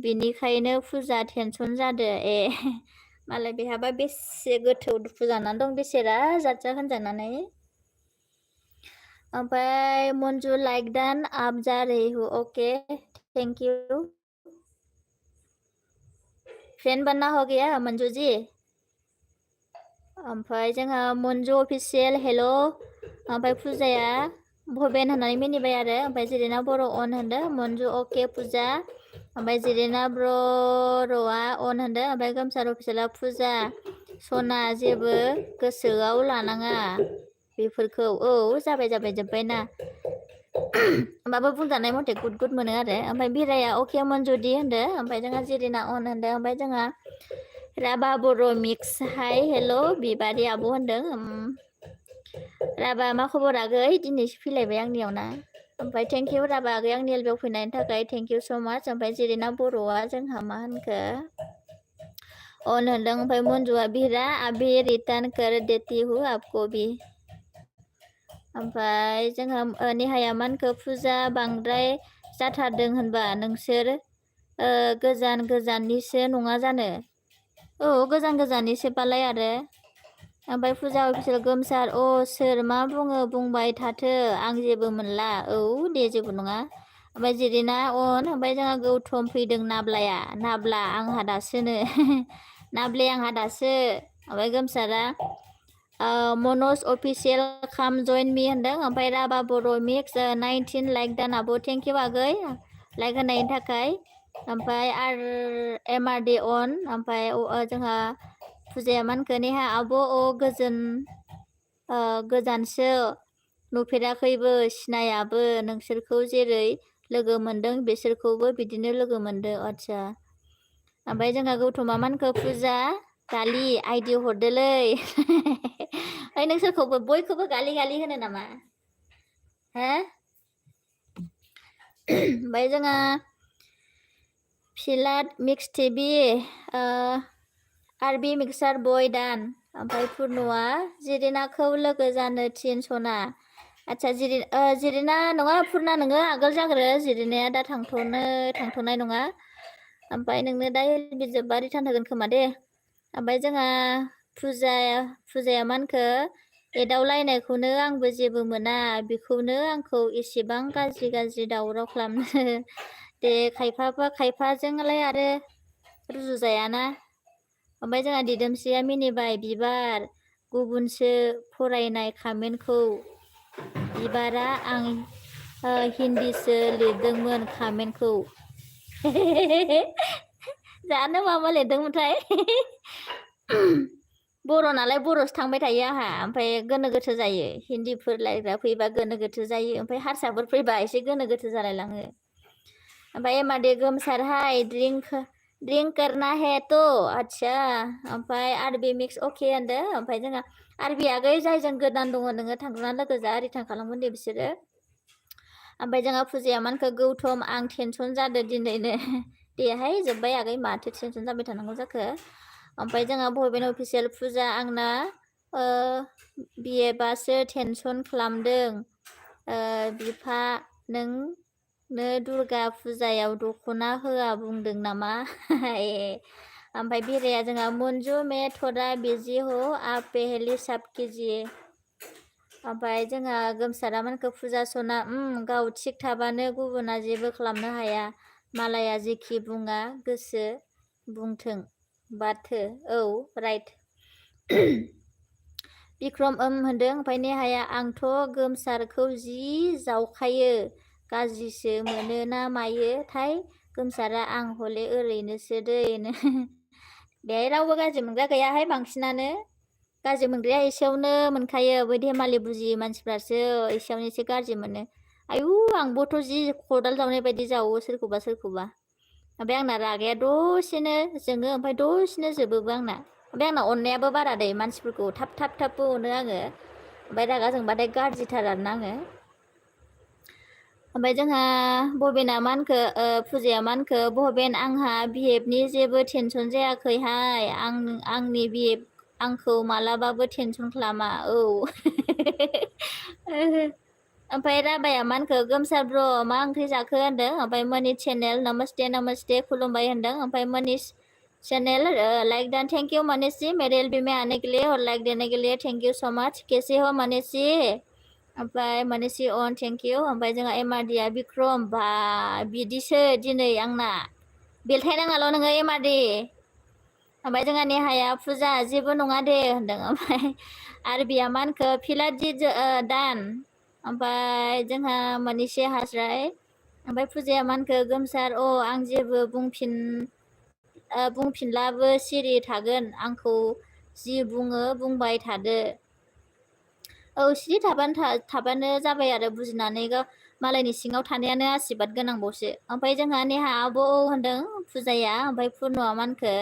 बिनिखायनो फुजा टेनसन जादो। ए मालाय बेहाबा बेसे गोथौ दुखु जानानै दं बेसेरा जादजा होनजानानै। ओमफ्राय मन्जु लाइक दान आप जा रही हूँ, ओके थैंक यू। फ्रेंड बनना हो गया मंजू जी। ओमफ्राय जोंहा मन्जु अफिसियेल हेल'। ओमफ्राय फुजाया भबेन होननानै मिनिबाय आरो। ओमफ्राय जिरिना बर' अन होनदों, मन्जु अके फुजा। ओमफ्राय जिरिना बर'आ अन होनदों। ओमफ्राय गोमसार अफिसियेला फुजा सना जेबो गोसोआव लानाङा बेफोरखौ। औ जाबाय जोब्बायना। होमबाबो बुंजानाय मथे गुड गुड मोनो आरो। ओमफ्राय बिराया अके मन्जुदि होनदों। ओमफ्राय जोंहा जिरिना अन होनदों। ओमफ्राय जोंहा राभा बर' मिक्स हाय हेल' बिबारि आब' होनदों। राभा मा खबर आगै? दिनैसो फैलायबाय आंनियाव ना। ओमफ्राय थेंक इउ राभा आगै आंनि एलबियाव फैनायनि थाखाय, थेंक इउ स' माच। ओमफ्राय जिरिना बर'आ जोंहा मा होनखो? अन होनदों। ओमफ्राय मन्जुआ बिरा अभी रिटार्न कर देती हूँ आपको भी। ओमफ्राय जोंहा नेहाया मा होनखो? फुजा बांद्राय जाथारदों होनबा नोंसोर गोजाननिसो नङा जानो? औ गोजाननिसोबालाय आरो। ओमफ्राय फुजा अफिसियेल गोमसार अ सोर मा बुङो बुंबाय थाथो आं जेबो मोनला। औ दे जेबो नङा। ओमफ्राय जिरिना अन। ओमफ्राय जोंहा गौथम फैदों नाब्लाया, नाब्ला आंहा दासोनो नाब्ले आंहा दासो। ओमफ्राय गोमसारा मनज अफिसियेल खाम जइन मी होनदों। ओमफ्राय राभा बर' मिक्स 19 लाइक दान आब', थेंक इउ आगै लाइक होनायनि थाखाय। ओमफ्राय MRD अन। ओमफ्राय जोंहा फुजाया मा होनखो? नेहा आब' गोजानसो नुफेराखैबो सिनायाबो नोंसोरखौ जेरै लोगो मोनदों बिसोरखौबो बिदिनो लोगो मोनदों। आदसा। ओमफ्राय जोंहा गौतमा मा होनखो? फुजा गालि आइडि हरदोलै। ओमफ्राय नोंसोरखौबो बयखौबो गालि होनो नामा? हो? ओमफ्राय जोंहा फिलाट मिक्स टिभि आरबि मिक्सार बय दान। ओमफ्राय पुर्णआ जिरिनाखौ लोगो जानो थिन सना। आदसा जिरिना नङा पुर्णा, नोङो आगोल जाग्रो। जिरिनाया दा थांथ'नाय नङा। ओमफ्राय नोंनो दा एलबि जोब्बा रिटार्न होगोन खोमा दे। ओमफ्राय जोंहा फुजाया मा होनखो? एदावलायनायखौनो आंबो जेबो मोना, बेखौनो आंखौ एसेबां गाज्रि दावराव खालामनो। दे खायफाजोंलाय आरो रुजुजायाना। ओमफ्राय जोंहा दिदोमस्रिया मिनिबाय बिबार गुबुनसो फरायनाय कामेन्टखौ। बिबारा आं हिन्दीसो लिरदोंमोन कामेन्टखौ। जानो मा लिरदोंमोनथाय? बर' नालाय बर'सो थांबाय थायो आंहा। ओमफ्राय गोनो गोथो जायो। हिन्दीफोर रायग्रा फैबा गोनो गोथो जायो। ओमफ्राय हारसाफोर फैबा एसे गोनो गोथो जालायलाङो। ओमफ्राय एमादे गोमसारहाय ड्रिंक करना है तो। आदसा। ओमफ्राय आरबि मिक्स अके होनदों। ओमफ्राय जोंहा आरबि आगै जायजों गोदान दङ नोङो थांग्रोना लोगो जा, रिटार्न खालामगोन दे बिसोरो। ओमफ्राय जोंहा फुजाया मा होनखो? गौतम आं टेनसन जादों दिनैनो। देहाय जोब्बाय आगै माथो टेनसन जाबाय थानांगौ जाखो? ओमफ्राय जोंहा भबेन अफिसियेल फुजा आंना बिएबासो टेनसन खालामदों। बिफा नोंनो दुर्गा फुजायाव दख'ना होआ बुंदों नामा? ओमफ्राय बिराया जोंहा मन्जु में थोड़ा बिजि हो आप पहले सब कीजिए। ओमफ्राय जोंहा गोमसारा मानखौ फुजा सना गाव थिग थाबानो गुबुना जेबो खालामनो हाया। मालाया जेखि बुङा गोसो बुंथों बाथो। औ राइट। बिक्रम होनदों ओमफ्राय नेहाया आंथ' गोमसारखौ जि जावखायो गाज्रिसो मोनो ना मायो थाय गोमसारा आं हले ओरैनोसो दै बेहाय रावबो गाज्रि मोनग्रा गैयाहाय बांसिनानो गाज्रि मोनग्राया एसेयावनो मोनखायो बै धेमालि बुजियै मानसिफ्रासो एसेयावनो एसे गाज्रि मोनो आयु आंबोथ' जि खदाल जावनाय बायदि जावो सोरखौबा ओमफ्राय आंना रागाया दसेनो जोङो ओमफ्राय दसेनो जोबोबो आंना ओमफ्राय आंना अननायाबो बारा दै मानसिफोरखौ थाबबो अनो आङो ओमफ्राय रागा जोंबाथाय गाज्रिथार आरोना आङो ओमफ्राय जोंहा बबेना मा होनखो फुजाया मा होनखो बबेन आंहा बिहेबनि जेबो टेनसन जायाखैहाय आंनि बिहेब आंखौ मालाबाबो टेनसन खालामा औ ओमफ्राय राबाया मा होनखो गोमसार ब्र मा ओंख्रि जाखो होनदों ओमफ्राय मनि चेनेल नमस्ते खुलुमबाय होनदों ओमफ्राय Manish channel like done thank you Manish ji मेरे एलबी में आने के लिए और लाइक देने के लिए थैंक यू सो मच कैसे हो मनीष जी ओमफ्राय मनीष जी अन थैंक यू ओमफ्राय जोंहा एमआरडिया बिक्रम बा बिदिसो दिनै आंना बेलथायनाङाल' नोङो एमआरडि ओमफ्राय जोंहा नेहाया फुजा जेबो नङा दे होनदों ओमफ्राय आरबिया मा होनखो फिलाद जि दान ओमफ्राय जोंहा मनीषे हास्राय ओमफ्राय फुजाया मा होनखो गोमसार आं जेबो बुंफिनलाबो सिरि थागोन आंखौ जि बुङो बुंबाय थादो औ सिरि थाबानो जाबाय आरो बुजिनानै मालायनि सिङाव थानायानो आसिबाद गोनांबावसो ओमफ्राय जोंहा नेहा आब' होनदों फुजाया ओमफ्राय पुर्णआ मा होनखो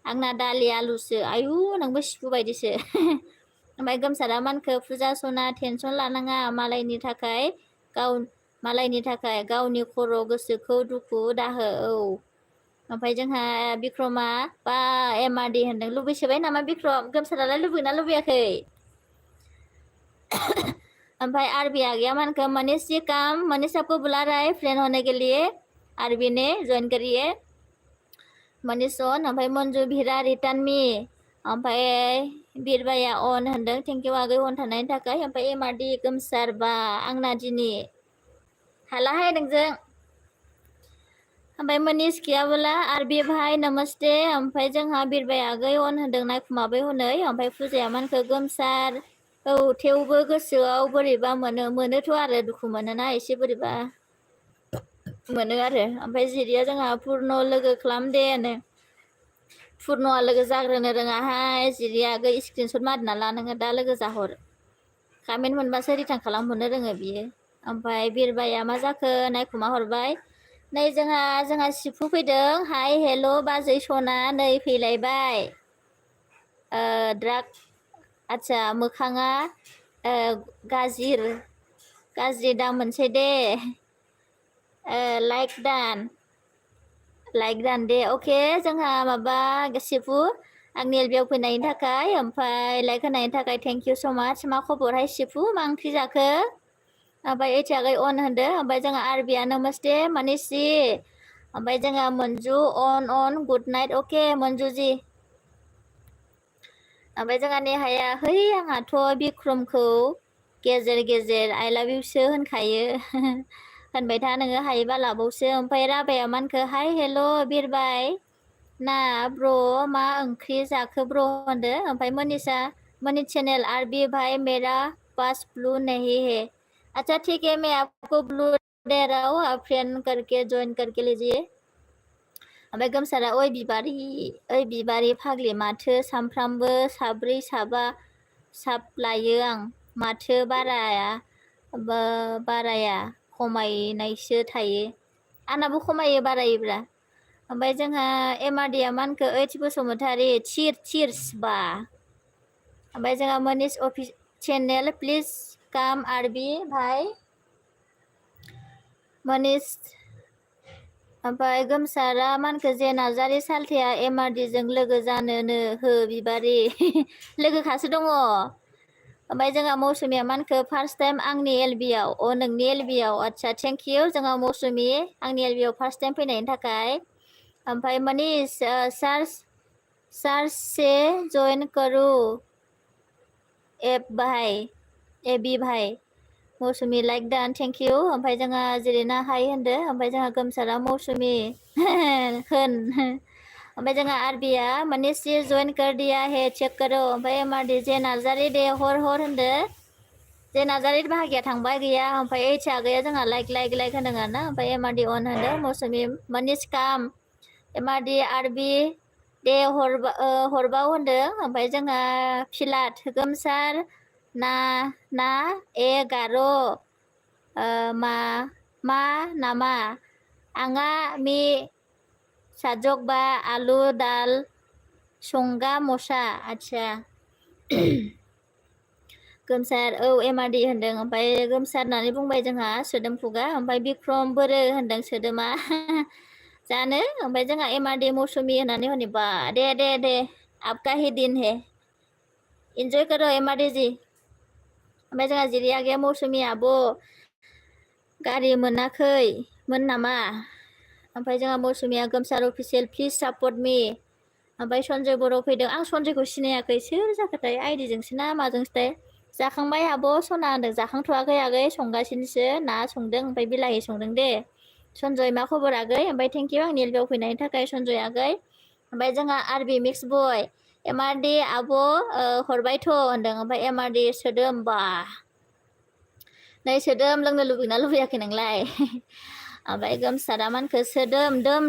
आंना दालि आलुसो आयु नोंबो सिफु बायदिसो ओमफ्राय गोमसारा मा होनखो फुजा सना टेनसन लानाङा मालायनि थाखाय गावनि खर' गोसोखौ दुखु दाहो औ ओमफ्राय जोंहा बिक्रमा बा एमआरडि होनदों लुबैसोबाय नामा बिक्रम गोमसारालाय लुबैना लुबैयाखै ओमफ्राय आरबी आ गया मन मनीष जी काम मनीष आपको बुला रहा है फ्रेंड होने के लिए आरबी ने ज्वाइन करिए मनीष अन ओमफ्राय मंजु भिरा रिटार्न मी ओमफ्राय बिरबाया अन होनदों थेंक इउ आगै अन थानायनि थाखाय ओमफ्राय एमआरडि गोमसार बा आंना दिनै हालाहाय नोंजों ओमफ्राय मनीष गैयाबोला आरबी भाई नमस्ते ओमफ्राय जोंहा बिरबाय आगै अन होनदों नायखुमाबै हनै ओमफ्राय फुजाया मानखो गोमसार औ थेवबो गोसोआव बोरैबा मोनोथ' आरो दुखु मोनोना एसे बोरैबा मोनो आरो ओमफ्राय जिरिया जोंहा पुर्न लोगो खालामदे होनो पुर्नआ लोगो जाग्रोनो रोङाहाय जिरिया आगै स्क्रिनशट मारिना ला नोङो दा लोगो जाहर कमेन्ट मोनबासो रिटार्न खालामहरनो रोङो बियो ओमफ्राय बिरबाया मा जाखो नायखुमा हरबाय नै जोंहा सिफु फैदों हाय हेल' बाजै सना नै फैलायबाय ड्राग आच्छा मोखाङा गाज्रि दा मोनसै दे लाइक दान दे अके जोंहा माबा सिफु आंनि एलबियाव फैनायनि थाखाय ओमफ्राय लाइक होनायनि थाखाय थेंक इउ स' माच मा खबरहाय सिफु मा ओंख्रि जाखो ओमफ्राय एथि आगै अन होनदो ओमफ्राय जोंहा आरबिया नमस्ते मनीष जी ओमफ्राय जोंहा मन्जु अन गुड नाइट अके मन्जु जी ओमफ्राय जोंहा नेहाया है आंहाथ' बिक्रमखौ गेजेर आइ लाभ इउसो होनखायो होनबाय था नोङो हायोबा लाबावसो ओमफ्राय राबाया मानखो हाय हेल' बिरबाय ना ब्र मा ओंख्रि जाखो ब्र होनदो ओमफ्राय मनीष चैनल आरबी भाई मेरा पास ब्लू नहीं है अच्छा ठीक है मैं आपको ब्लू दे रहा हूँ आप फ्रेंड करके ज्वाइन करके लीजिए ओमफ्राय गोमसारा ओइ बिबारि फाग्लि माथो सामफ्रामबो साब्रै साबा साब लायो आं माथो बाराया खमायनायसो थायो आंनाबो खमायो बारायोब्रा ओमफ्राय जोंहा एमआरडिया मा होनखो ओइच बसुमतारी चिर्स बा ओमफ्राय जोंहा मनीष चैनल प्लिज काम आरबी भाई मनीष ओमफ्राय गोमसारा मानखो जे नार्जारि सालथेया एमआरडिजों लोगो जानोनो हो बिबारि लोगोखासो दङ ओमफ्राय जोंहा मौसुमिया मानखो फार्स्ट टाइम आंनि एलबियाव नोंनि एलबियाव आच्छा थेंक इउ जोंहा मौसुमि आंनि एलबियाव फार्स्ट टाइम फैनायनि थाखाय ओमफ्राय मनीष सार से जॉइन करू एबी भाई मौसुमि लाइक दान थेंक इउ ओमफ्राय जोंहा जिरिना हाय होनदो ओमफ्राय जोंहा गोमसारा मौसुमि होन ओमफ्राय जोंहा आरबिया मनीषी जॉइन कर दिया है चेक करो ओमफ्राय एमआरडी जे नार्जारि दे हर होनदो जे नार्जारि बाहागिया थांबाय गैया ओमफ्राय ओइसा गैया जोंहा लाइक होनदों आरोना ओमफ्राय एमआरडी अन होनदों मौसुमि मनीष काम एमआरडी आरबि दे हरबाव होनदों ओमफ्राय जोंहा फिलाट गोमसार ना ए गार' मा नामा आङा मि साजक बा आलु दाल संगा मसा आच्छा गोमसार औ एमआरडी होनदों ओमफ्राय गोमसार होननानै बुंबाय जोंहा सोदोम खुगा ओमफ्राय बिक्रम बोरो होनदों सोदोमा जानो ओमफ्राय जोंहा एमआरडी मौसुमि होननानै हनोबा दे आपका ही दिन है इन्जय करो एमआरडी जी ओमफ्राय जोंहा जिरिया गैया मौसुमि आब' गारि मोनाखैमोन नामा ओमफ्राय जोंहा मौसुमिया गोमसार अफिसियेल प्लिज सापर्ट मी ओमफ्राय सन्जय बर' फैदों आं सन्जयखौ सिनायाखै सोर जाखोथाय आइडिजोंसो ना माजोंसोथाय जाखांबाय आब' सना होनदों जाखांथ'वाखै आगै संगासिनोसो ना संदों ओमफ्राय बिलाहि संदों दे सन्जय मा खबर आगै ओमफ्राय थेंक इउ आंनि एलबियाव फैनायनि थाखाय सन्जय आगै ओमफ्राय जोंहा आरबि मिक्स बय एमआरडी आब' हरबायथ' होनदों ओमफ्राय एमआरडी सोदोम बा नै सोदोम लोंनो लुबैना लुबैयाखै नोंलाय ओमफ्राय गोमसारा मानखो सोदोम दोम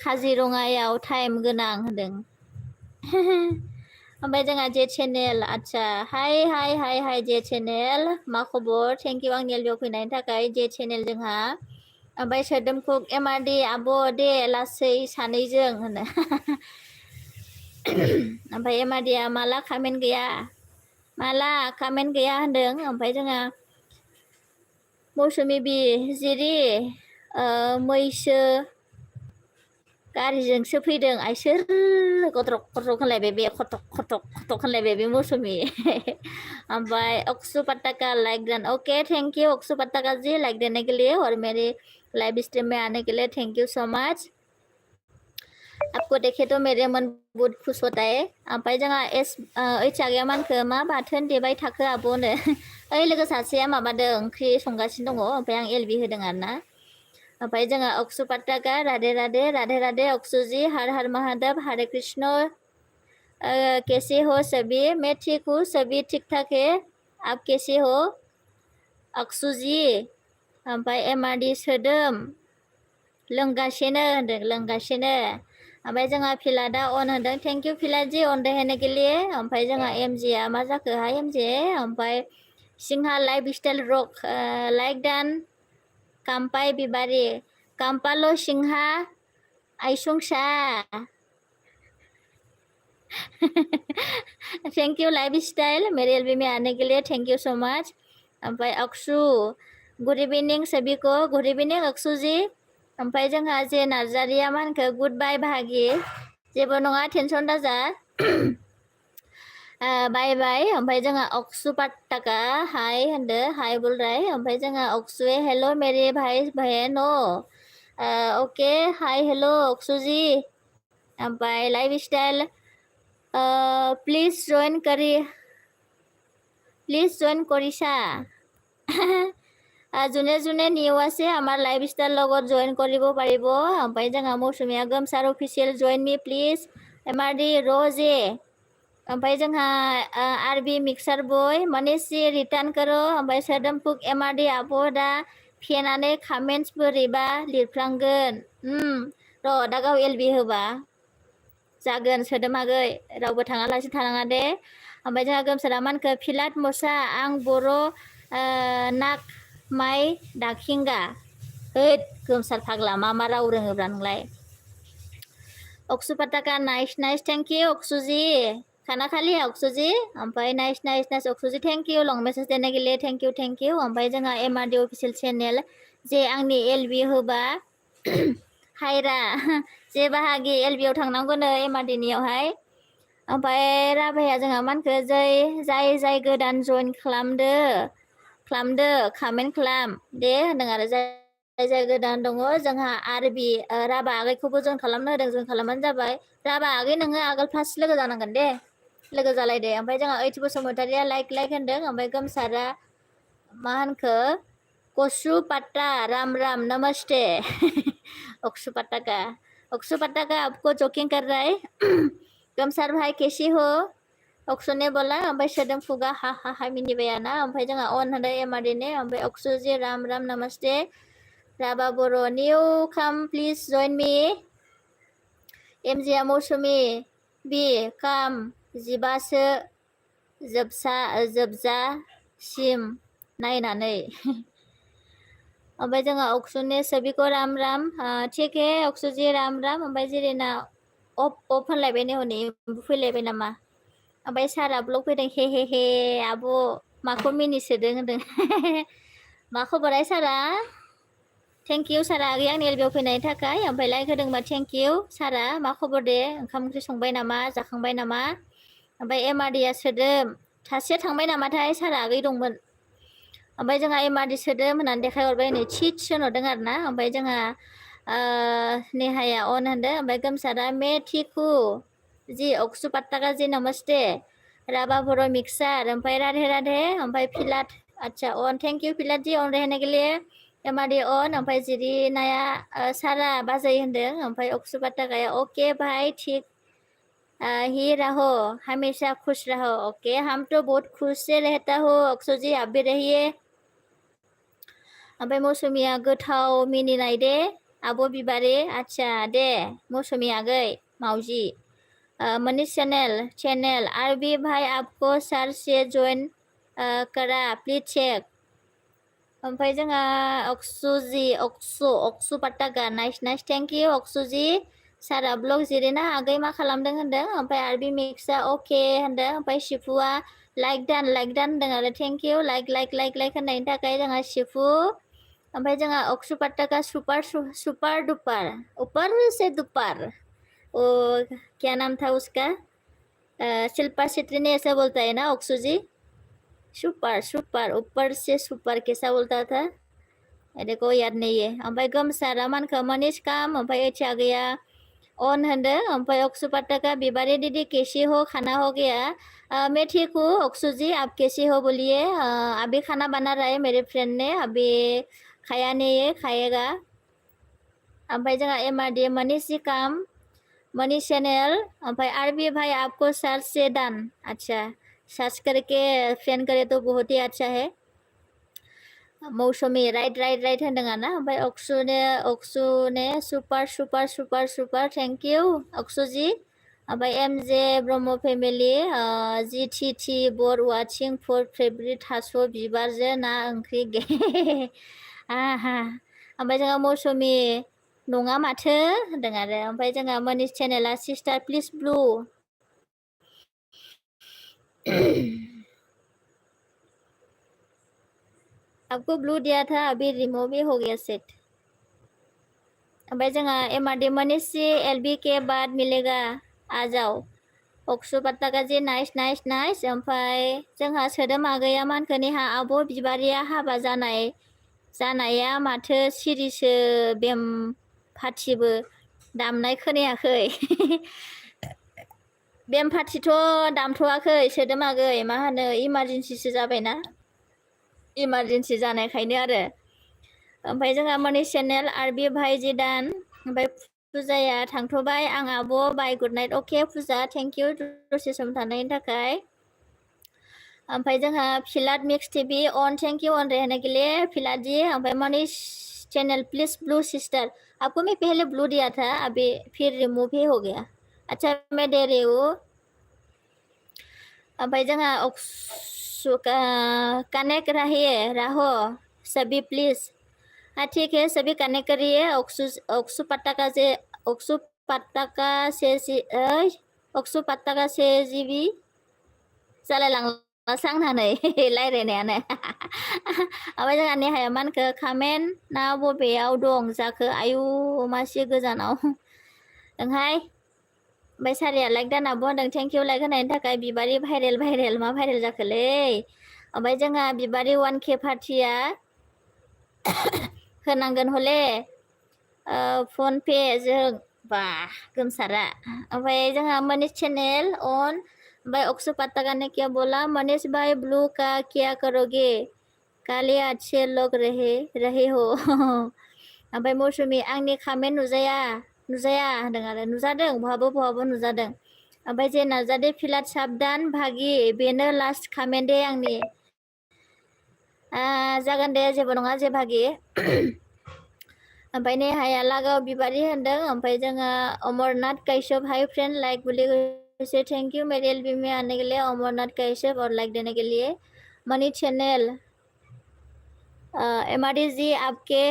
काजिरङायाव टाइम गोनां होनदों ओमफ्राय जोंहा जे चेनेल आच्छा हाय जे चेनेल मा खबर थेंक इउ आंनि एलबियाव फैनायनि थाखाय जे चेनेल जोंहा ओमफ्राय सोदोमखौ एमआरडी आब' दे लासै सानैजों होनो ओमफ्राय एमआरडीया माला कामेन्ट गैया होनदों ओमफ्राय जोंहा मौसुमि बि जिरि मैसो गारिजोंसो फैदों आइसोर गद्रक होनलायबाय बे खटक होनलायबाय बे मौसुमि ओमफ्राय Aksu Pattaka like done okay thank you Aksu Pattaka ji like देने के लिए और मेरी लाइव स्ट्रीम में आने के लिए थैंक यू सो मच आपको देखे तो मेरे मन बहुत खुश होता है ओमफ्राय जोंहा ओइचागैया मानखो मा बाथोन देबाय थाखो आब'नो ओइ लोगो सासेया माबादों ओंख्रि संगासिनो दङ ओमफ्राय आं एलबि होदों आरोना ओमफ्राय जोंहा अक्सु पट्टाका राधे अक्सु जी हर हर महादेव हरे कृष्ण कैसे हो सभी मैं ठीक हूँ सभी ठीक ठाक है आप कैसे हो अक्सु जी ओमफ्राय एमआरडी सोदोम लोंगासिनो होनदों ओमफ्राय जोंहा फिलादा अन होनदों थेंक इउ फिलाद जी अन रहने के लिए ओमफ्राय जोंहा एमजिया मा जाखोहाय एमजे ओमफ्राय Sinha life style rock like done काम्पाई बिबारी काम्पालो सिंहा आइसुंसा थैंक यू लाइफ स्टाइल मेरे एलबी में आने के लिए थैंक यू सो मच ओमफ्राय अक्सु गुड इभिनिं सभी को गुड इभिनिं अक्सु जी ओमफ्राय जोंहा जे नार्जारिया मा होनखो गुड बाय बाहागि जेबो नङा टेनसन दाजा बाय ओमफ्राय जोंहा अक्सु पट्टाका हाय होनदो हाय बुलराय ओमफ्राय जोंहा अक्सुए हेलो मेरे भाई बहन ओके हाय हेलो अक्सु जी ओमफ्राय लाइफ स्टाइल प्लीज जॉइन কৰিছা যোনে নিউ আছে আমাৰ লাইফ ষ্টাইল লগত জয়েন কৰিব পাৰিব ओमफ्राय जोंहा मौसुमिया Gomsar official join me please MRD रोजे ओमफ्राय जोंहा आरबि मिक्सार बय मनीषी रिटार्न करो ओमफ्राय सोदोमफुक एमआरडी आब' दा फेनानै कमेन्ट्स बोरैबा लिरफ्लांगोन र' दा गाव एलबि होबा जागोन सोदोमागै रावबो थाङालासे थानाङा दे ओमफ्राय जोंहा गोमसारा मानखो फिलाट मसा आं बर' नाक माइ दाखिंगा होद गोमसार फाग्ला मा राव रोङोब्रा नोंलाय Aksu Pattaka nice thank you Aksu ji खाना खाली है अक्सु जी ओमफ्राय nice Aksu ji thank you long message देने के लिए थैंक यू ओमफ्राय जोंहा एमआरडी अफिसियेल चेनेल जे आंनि एलबि होबा हायरा जे बाहागि एलबियाव थांनांगौनो एमआरडीनियावहाय ओमफ्राय राभाया जोंहा मानखो जाय गोदान जइन खालामदो कामेन्ट खालाम दे होनदों आरो जाय गोदान दङ जोंहा आरबि राभा आगैखौबो जइन खालामनो होदों जइन खालामबानो जाबाय राभा आगै नोङो आगोल फार्स्ट लोगो जानांगोन दे लोगो जालायदे ओमफ्राय जोंहा ओइथि बसुमतारिया लाइक होनदों ओमफ्राय गोमसारा मा होनखो कसु पाट्टा राम नमस्ते अक्सु पट्टाका अक्सू पत्ता का आपको जोकिंग कर रहा है गमसार भाई कैसी हो अक्सू ने बोला ओमफ्राय सोदों खुगा हा हा हा मिनिबायाना ओमफ्राय जोंहा अन होदों एमारिने ओमफ्राय अक्सू जी राम राम नमस्ते राबा बर' निउ काम प्लिज जइन मी एमजिया मौसुमि बि काम जिबासो जोबजासिम नायनानै ओमफ्राय जोंहा अक्सुने सभी को राम राम ठीक है अक्सु जी राम राम ओमफ्राय जेरेना अफ होनलायबाय ने हनै फैलायबाय नामा ओमफ्राय सारा ब्लग फैदों हे हे हे आब' माखौ मिनिसोदों होनदों मा खबराय सारा थेंक इउ सारा आगै आंनि एलबियाव फैनायनि थाखाय ओमफ्राय लाइक होदोंबा थेंक इउ सारा मा खबर दे ओंखाम ओंख्रि संबाय नामा जाखांबाय नामा ओमफ्राय एमआरडिया सोदों सासेया थांबाय नामाथाय सारा आगै दंमोन ओमफ्राय जोंहा एमआरडि सोदों होननानै देखायहरबाय नै थिट होनहरदों आरो ना ओमफ्राय जोंहा नेहाया अन होनदों ओमफ्राय गोमसारा मे थिकु जी अक्सु पत्ताका जी नमस्ते राबा बर' मिक्सार ओमफ्राय राधे राधे ओमफ्राय फिलाट अच्छा अन थेंक इउ फिलाट जी अन रहने के लिए एमआरडी अन ओमफ्राय जिरिनाया सारा बाजै होनदों ओमफ्राय अक्सु पत्ताकाया ओके भाई ठीक ही रहो हमेशा खुश रहो ओके हम तो बहुत खुश से रहता हूँ अक्सु जी आप भी रहिए ओमफ्राय मौसुमिया गोथाव मिनिनाय दे आब' बिबारि आच्छा दे मौसुमि आगै मावजि मनीष चैनल आरबी भाई आपको सर से ज्वाइन करा प्लीज चेक ओमफ्राय जोंहा अक्सु पत्ताका नाइस थेंक इउ अक्सु जी सारा ब्लग जिरेना आगै मा खालामदों होनदों ओमफ्राय आरबी मिक्सआ अके होनदों ओमफ्राय शिफुआ लाइक दान होनदों आरो थेंक इउ लाइक होननायनि थाखाय जोंहा शिफु ओमफ्राय जोंहा अक्सु पत्ताका सुपर डुपार ऊपर से दुपार ओ क्या नाम था उसका शिल्पा शेट्टी ने ऐसा बोलता है ना अक्सु जी सुपर ऊपर से सुपर कैसा बोलता था देखो याद नहीं है ओमफ्राय गोमसारा मानखो मनीष काम ओमफ्राय इच्छा गैया अन होनदों ओमफ्राय अक्सु पत्ताका बिबारी दीदी कैसी हो खाना हो गया मैं ठीक हूँ अक्सु जी आप कैसी हो बोलिए अभी खाना बना रहा है मेरे फ्रेंड ने अभी खाया नहीं है खाएगा ओमफ्राय जोंहा एमआरडी मनीष जी काम मनीष चैनल ओमफ्राय आरबी भाई आपको सर्च से डन अच्छा सर्च करके फ्रेंड करे तो बहुत ही अच्छा है मौसुमी राइट होनदों आरोना ओमफ्राय अक्सुने सुपर थेंक इउ अक्सु जी ओमफ्राय एमजे ब्रह्म फेमिलि जिटिटि बर वाचिं फर फेभरेट थास' बिबारजों ना ओंख्रि आहा ओमफ्राय जोंहा मौसुमि नङा माथो होनदों आरो ओमफ्राय जोंहा मनीष चेनेला सिस्टार प्लिज ब्लू आपको ब्लू दिया था अभी रिमूव ही हो गया सेट ओमफ्राय जोंहा एमआरडी मनीष जी एलबी के बाद मिलेगा आ जाओ अक्सु पत्ताका जी नाइस ओमफ्राय जोंहा सोदोम आगैया मानखो नेहा आब' बिबारिया हाबा जानाया माथो सिरिसो बेम पार्टिबो दामनाय खोनायाखै बेम पार्टिथ' दामथ'वाखै सोदोम आगै मा होनो इमारजेन्सिसो जाबायना इमारजेन्सि जानायखायनो आरो ओमफ्राय जोंहा मनीष चेनेल आरबी भाई जी दान ओमफ्राय फुजाया थांथ'बाय आं आब' बाय गुड नाइट अके फुजा थेंक इउ दसे सम थानायनि थाखाय ओमफ्राय जोंहा Philat mix TV on thank you on रहने के लिए फिलाट जी ओमफ्राय Manish channel please blue sister आपको मैं पहले ब्लू दिया था अभी फिर रिमूव ही हो गया अच्छा मैं दे रही हूँ ओमफ्राय जोंहा कनेक्ट रहो सभी प्लीज हाँ ठीक है सभी कनेक्ट करिए अक्सु पत्ताका से जीबी जालायलांला सांनानै रायलायनायानो ओमफ्राय जोंहा नेहाया मानखो कामेन्ट ना बबेयाव दं जाखो आयु मासि गोजानाव ओंहाय ओमफ्राय सारिया लाइक दानाबो होनदों थेंक इउ लाइक होनायनि थाखाय बिबारि भाइरेल मा भाइरेल जाखोलै ओमफ्राय जोंहा बिबारि 1K पार्टिया होनांगोन हले फन पे जों बा गोमसारा ओमफ्राय जोंहा मनीष चैनल ऑन भाई अक्सु पत्ताका ने क्या बोला मनीष भाई ब्लू का क्या करोगे काले अच्छे लोग रहे हो ओमफ्राय मौसुमि आंनि कामेन्ट नुजाया नुजाया होनदों आरो नुजादों बहाबा नुजादों। ओमफ्राय जे नाजादे फिलात साबदान भागि बेनो लास्ट कामेन्ट दे आंनि। जागोन दे जेबो नङा जे भागि। ओमफ्राय नेहाया लागाव बिबारि होनदों। ओमफ्राय जोङो अमरनाथ कैशप हाई फ्रेंड लाइक बोली से थैंक यू मेरे एलबी में आने के लिए अमरनाथ कैशप और लाइक देने के लिए। मनी चैनल एमआरडी जी आपके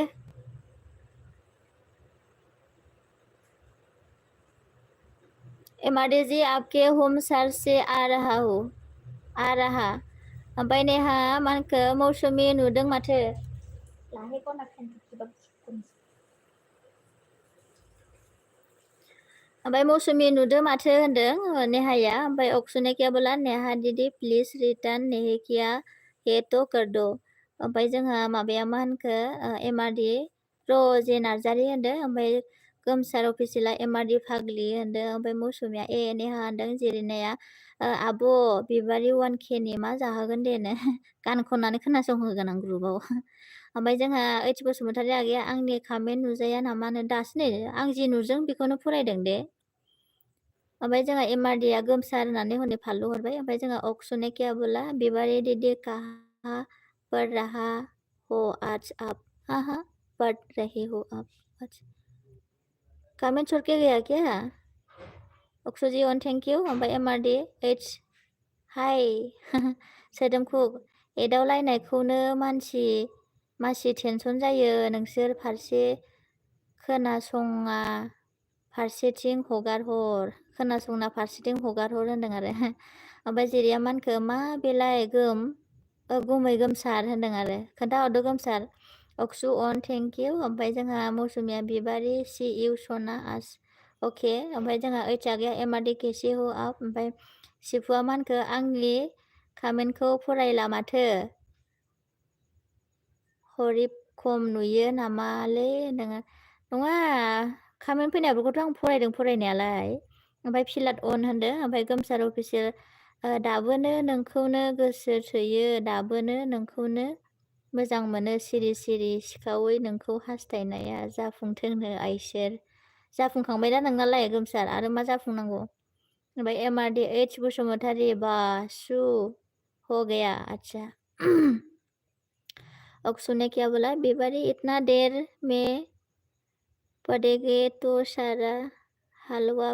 एमआरडी जी आपके होम सर्च से आ रहा ओमफ्राय नेहा मानखो मौसुमि नुदों माथो ओमफ्राय मौसुमि नुदों माथो होनदों नेहाया। ओमफ्राय अक्सुने क्या बोला नेहा दीदी प्लिज रिटार्न नेहे किया हे तो कर दो। ओमफ्राय जोंहा माबाया मा होनखो एमआरडी रजे नार्जारि होनदों। ओमफ्राय गोमसार अफिसियेला एमआरडी फाग्लि होनदों। ओमफ्राय मौसुमिया नेहा होनदों जिरिनाया आब' बिबारि 1K नि मा जाहोगोन देनो गान खननानै खोनासंहोगोन आं ग्रुपाव। ओमफ्राय जोंहा ओइथि बसुमतारी आगैया आंनि कामेन्ट नुजाया नामानो दासो नै आं जि नुदों बेखौनो फरायदों दे। ओमफ्राय जोंहा एमआरडीया गोमसार होननानै हनै फानलु हरबाय। ओमफ्राय जोंहा अक्सुने क्या बोला बिबारि दीदी कहा पढ़ रहा हो आज आप हाँ पढ़ रही हो आप आज कमेंट छोड़ के गया क्या अक्सु जी ऑन थैंक यू। ओमफ्राय एमआरडी एच हाय सोदोमखौ एदावलायनायखौनो मानसि टेनसन जायो नोंसोर फारसे खोनासङा फारसेथिं हगारहर खोनासंना फारसेथिं हगारहर होनदों आरो। ओमफ्राय जिरिया मानखो मा बेलाय गुमै गोमसार होनदों आरो खोन्थाहरदो गोमसार। अक्सु अन थेंक इउ। ओमफ्राय जोंहा मौसुमिया बिबारि सी इउ सना आस अके। ओमफ्राय जोंहा ओइथिया गैया एमआरडी केसि हो आप। ओमफ्राय सिफुआ मानखो आंनि कामेन्टखौ फरायला माथो हरिब खम नुयो नामालै होनदों। नङा कामेन्ट फैनायफोरखौथ' आं फरायदों फरायनायालाय। ओमफ्राय फिलाट अन होनदों। ओमफ्राय गोमसार अफिसियेल दाबोनो नोंखौनो गोसो थोयो दाबोनो नोंखौनो मोजां मोनो सिरि सिरि सिखावै नोंखौ हास्थायनाया जाफुंथोंनो आइसोर जाफुंखांबाय दा नोंनालाय गोमसार आरो मा जाफुंनांगौ। ओमफ्राय एमआरडी एच बसुमतारी बासु हो गया अच्छा। अक्सुने क्या बोला बिबारी इतना देर में पढ़ेगे तो सारा हलवा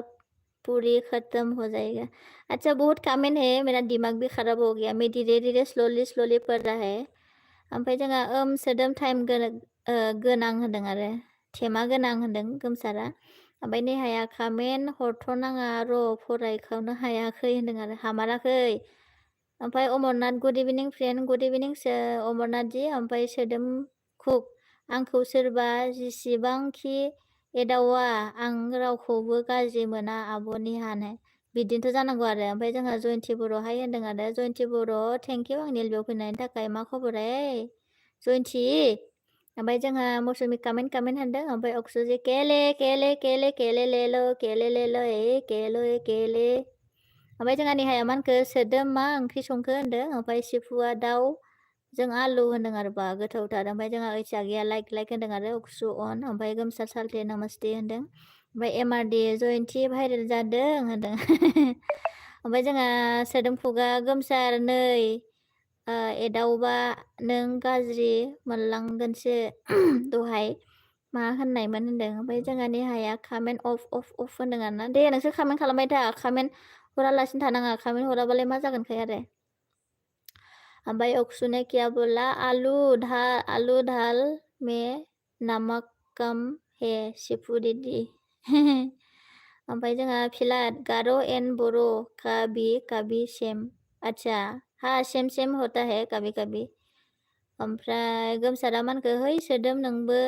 पूरी खत्म हो जाएगा। अच्छा बहुत कमेंट है मेरा दिमाग भी खराब हो गया मैं धीरे धीरे स्लोली पढ़ रहा है। ओमफ्राय जोंहा सोदोम टाइम गोनां होनदों आरो थेमा गोनां होनदों गोमसारा। ओमफ्राय नेहाया कामेन्ट हरथ'नाङा र' फरायखावनो हायाखै होनदों आरो हामाराखै। ओमफ्राय अमरनाथ गुड इभिनिं फ्रेन्ड गुड इभिनिं अमरनाथ जी। ओमफ्राय सोदोम कुक आंखौ सोरबा जेसेबांखि एदावा आं रावखौबो गाज्रि मोना आब' नेहानो बिदिनोथ' जानांगौ आरो। ओमफ्राय जोंहा जयन्ति बर'हाय होनदों आरो जयन्ति बर' थेंक इउ आंनि एलबियाव फैनायनि थाखाय मा खबर जयन्ति। ओमफ्राय जोंहा मौसुमि कामेन्ट होनदों। ओमफ्राय अक्सुजि केले केले केले केले ले लो केले। ओमफ्राय जोंहा नेहाया मानखो सोदोम मा ओंख्रि संखो होनदों। ओमफ्राय सिफुआ दाउ जों आलु होनदों आरो बा गोथावथार। ओमफ्राय जोंहा ओइथिया गैया लाइक होनदों आरो अक्सु अन। ओमफ्राय गोमसार सालथे नमस्ते होनदों। ओमफ्राय एमआरडी जयन्ति भाइरेल जादों होनदों। ओमफ्राय जोंहा सोदोम खुगा गोमसार नै एदावबा नों गाज्रि मोनलांगोनसो दहाय मा होननायमोन होनदों। ओमफ्राय जोंहा नेहाया कामेन्ट अफ होनदों आरो ना दे नोंसोर कामेन्ट खालामबाय था कामेन्ट हरालासिनो थानाङा कामेन्ट हराबालाय मा जागोनखाय आरो। ओमफ्राय अक्सुने क्या बोला आलू दाल में नमक कम है सिफु दीदी। ओमफ्राय जोंहा फिलाट गारो एन बर' काबि सेम अच्छा हाँ सेम होता है काबि। ओमफ्राय गोमसारा मानखो है सोदोम नोंबो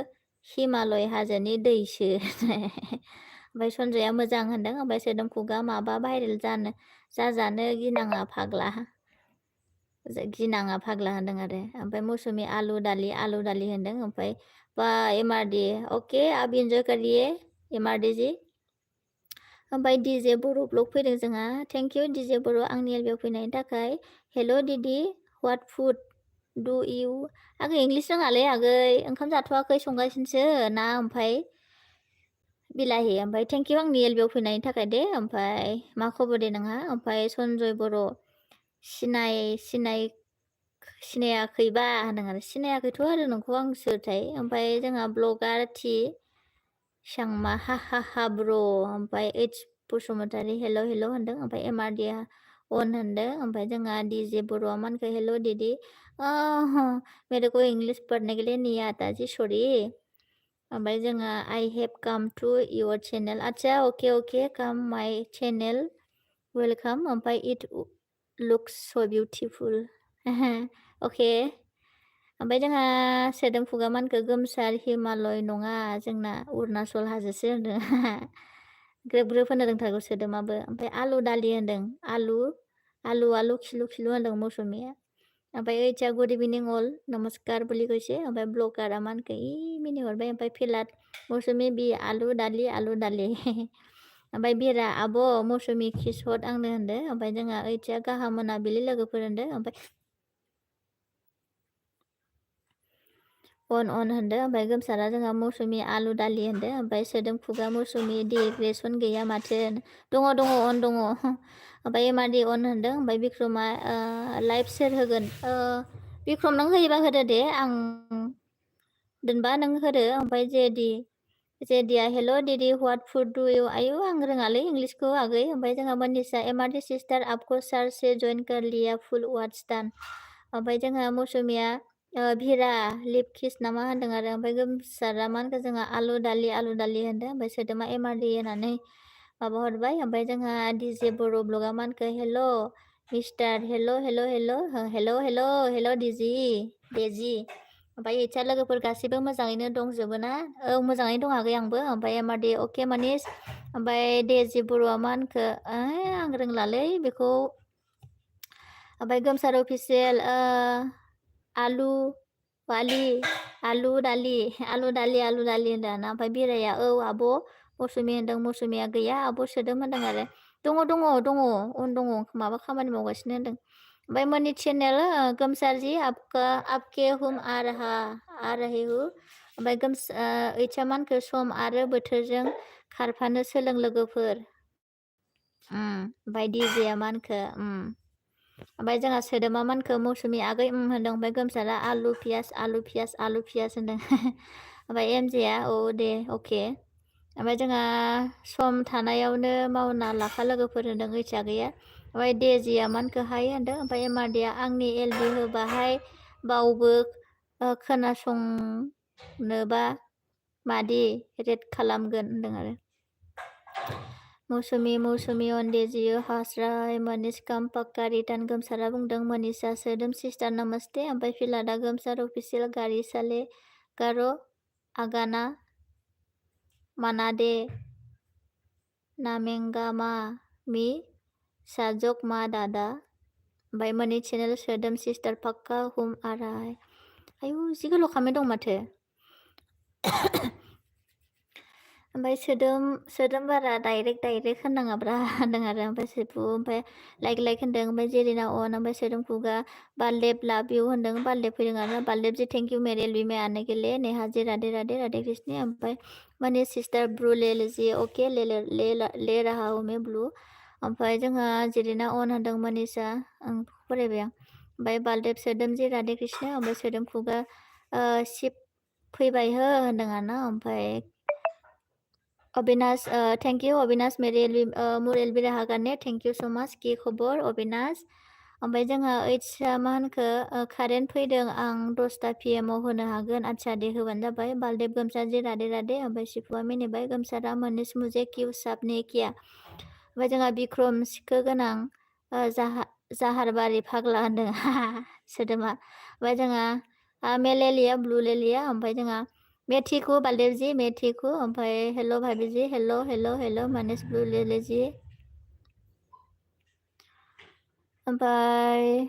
हिमालय हाजोनि दैसो। ओमफ्राय सनजया मोजां होनदों। ओमफ्राय सोदोम खुगा माबा भाइरेल जाजानो गिनाङा फाग्ला होनदों आरो। ओमफ्राय मौसुमि आलु दालि होनदों। ओमफ्राय बा एमआरडी ओके आप इन्जय करिए एमआरडी जी। ओमफ्राय डिजे बर' ब्लग फैदों जोंहा थेंक इउ डिजे बर' आंनि एलबियाव फैनायनि थाखाय। हेल' दिदी व्हाट फुड डु इउ आगै इंलिस रोङालै आगै ओंखाम जाथ'वाखै संगासिनोसो ना ओमफ्राय बिलाहि ओमफ्राय थेंक इउ आंनि एलबिआव फैनायनि थाखाय दे ओमफ्राय मा खबर दे नोंहा ओमफ्राय सनजय बर' सिनायाखैबा होनदों आरो सिनायाखैथ' आरो नोंखौ आं सोरथाय ओमफ्राय जोंहा ब्लगार टि सांमा हा हा हा ब्र' ओमफ्राय ओइच बसुमतारी हेल' होनदों ओमफ्राय एमआरडि अन होनदों ओमफ्राय जोंहा डीजे बर'आ मानखो हेल' दीदी मेरे को इंग्लिश पढ़ने के लिए नहीं आता जी सॉरी ओमफ्राय जोंहा आई हेभ काम टु योर चेनेल आच्छा अके काम माय चेनेल वेलकाम ओमफ्राय इट लुक्स स' बिउटिफुल अके ओमफ्राय जोंहा सोदोम खुगा मानखो गोमसार हिमालय नङा जोंना अरुणाचल हाजोसो होनदों ग्रोब होनो रोंथारगौ सोदोमाबो ओमफ्राय आलु दालि होनदों आलु खिलु होनदों मौसुमिया ओमफ्राय ओइचा गुड इभिनिं अल नमस्कार বুলি কৈছে ओमफ्राय ब्लगारा मानखो मिनि हरबाय ओमफ्राय फिलात मौसुमि बि आलु दालि ओमफ्राय बिरा आब' मौसुमि खिसहत आंनो होनदो ओमफ्राय जोंहा ओइचा गाहाम मोनाबिलि लोगोफोर होनदो ओमफ्राय अन होनदो ओमफ्राय गोमसारा जोंहा मौसुमि आलु दालि होनदो ओमफ्राय सोदोम खुगा मौसुमि डिग्रेसन गैया माथो दङ अन दङ ओमफ्राय एमआरडि अन होनदों ओमफ्राय बिक्रमा लाइभ सोर होगोन बिक्रम नों होयोबा होदो दे आं दोनबा नों होदो ओमफ्राय जेदिया हेल' दिदि व्हाट फुड डु इउ आयु आं रोङालै इंलिसखौ आगै ओमफ्राय जोंहा मनिसा एमआरडि सिस्टार आपको सार से जइन कर लिया फुल वाट्स डान ओमफ्राय जोंहा मौसुमिया भिरा लिप किस नामा होनदों आरो ओमफ्राय गोमसारा मा होनखो जोंहा आलु दालि होनदों ओमफ्राय सोदोमा एमआरडि होनानै माबा हरबाय ओमफ्राय जोंहा डिजे बर' ब्लगा मा होनखो हेल' मिस्टार हेल' डेजि ओमफ्राय इचा लोगोफोर गासैबो मोजाङैनो दंजोबो ना औ मोजाङैनो दं आगै आंबो ओमफ्राय एमआरडि अके मानिस ओमफ्राय डेजि बर'आ मा होनखो आं रोंलालै बेखौ ओमफ्राय गोमसार अफिसियेल आलु दालि होनदों ना ओमफ्राय बिराया औ आब' मौसुमि होनदों मौसुमिया गैया आब' सोदोम होनदों आरो दङ माबा खामानि मावगासिनो होनदों ओमफ्राय मोननि चेनेल गोमसारजी आपके हुम आ रहे हु ओमफ्राय ओइचा मानखो सम आरो बोथोरजों खारफानो सोलों लोगोफोर ओमफ्राय डिजेया मानखो ओमफ्राय जोंहा सोदोमा मानखो मौसुमि आगै होनदों ओमफ्राय गोमसारा आलु पियास होनदों ओमफ्राय एमजेया औ दे अके ओमफ्राय जोंहा सम थानायावनो मावना लाखा लोगोफोर होनदों ओइचा गैया ओमफ्राय डेजिया मानखो हाय होनदों ओमफ्राय एमआरडिया आंनि एलबि होबाहाय बावबो खोनासंनोबा मादि रेड खालामगोन होनदों आरो मौसुमि अन डेजियो हास्राय मनीष काम पक्का रिटार्न गोमसारा बुंदों मनीषा सोदोम सिस्टार नमस्ते ओमफ्राय फिलादा गोमसार अफिसियेल गारि साले गारो आगाना मानादे नामेंगामा मी साजक मा दादा ओमफ्राय मोननि चेनेल सोदोम सिस्टार पक्का हुम आराय आयु जि गोलाव खालामनाय दं माथो ओमफ्राय सोदोम बारा डाइरेक्ट होननाङाब्रा होनदों आरो ओमफ्राय सिपु ओमफ्राय लाइक होनदों ओमफ्राय जेरिना अन ओमफ्राय सोदोम खुगा बालदेब लाभ इउ होनदों बालदेब फैदों आरो बालदेब जी थेंक इउ मेरे एलबी में आने के लिए नेहा जी राधे कृष्ण ओमफ्राय माने सिस्टार ब्लू ले लीजिए ओके ले रहा हूँ मैं ब्लू ओमफ्राय जोंहा जेरिना अन होनदों मनीषा फरायबाय आं ओमफ्राय बालदेब सोदोम जी राधे कृष्ण ओमफ्राय सोदोम खुगा शिप फैबाय हो होनदों आरोना ओमफ्राय अविनाश थैंक यू अविनाश मेरे मोर एलबी राहा गाने थैंक यू सो माच की खबर अविनाश ओमफ्राय जोंहा ओइसा मा होनखो कारेन्ट फैदों आं 10टा PM आव होनो हागोन आच्छा दे होबानो जाबाय बालदेब गोमसार जी राधे ओमफ्राय सिफुआ मिनिबाय गोमसारा मनीष मुझे क्यों साफ ने किया ओमफ्राय जोंहा बिक्रम सिखो गोनां जाहारबारि फाग्ला होनदों सोदोमा ओमफ्राय जोंहा मेलेलिया ब्लू लेलिया ओमफ्राय जोंहा मेथिखु बालदेव जी मेथिखु ओमफ्राय हेल' भाभी जी हेल' मनीष ब्लू लेले जी ओमफ्राय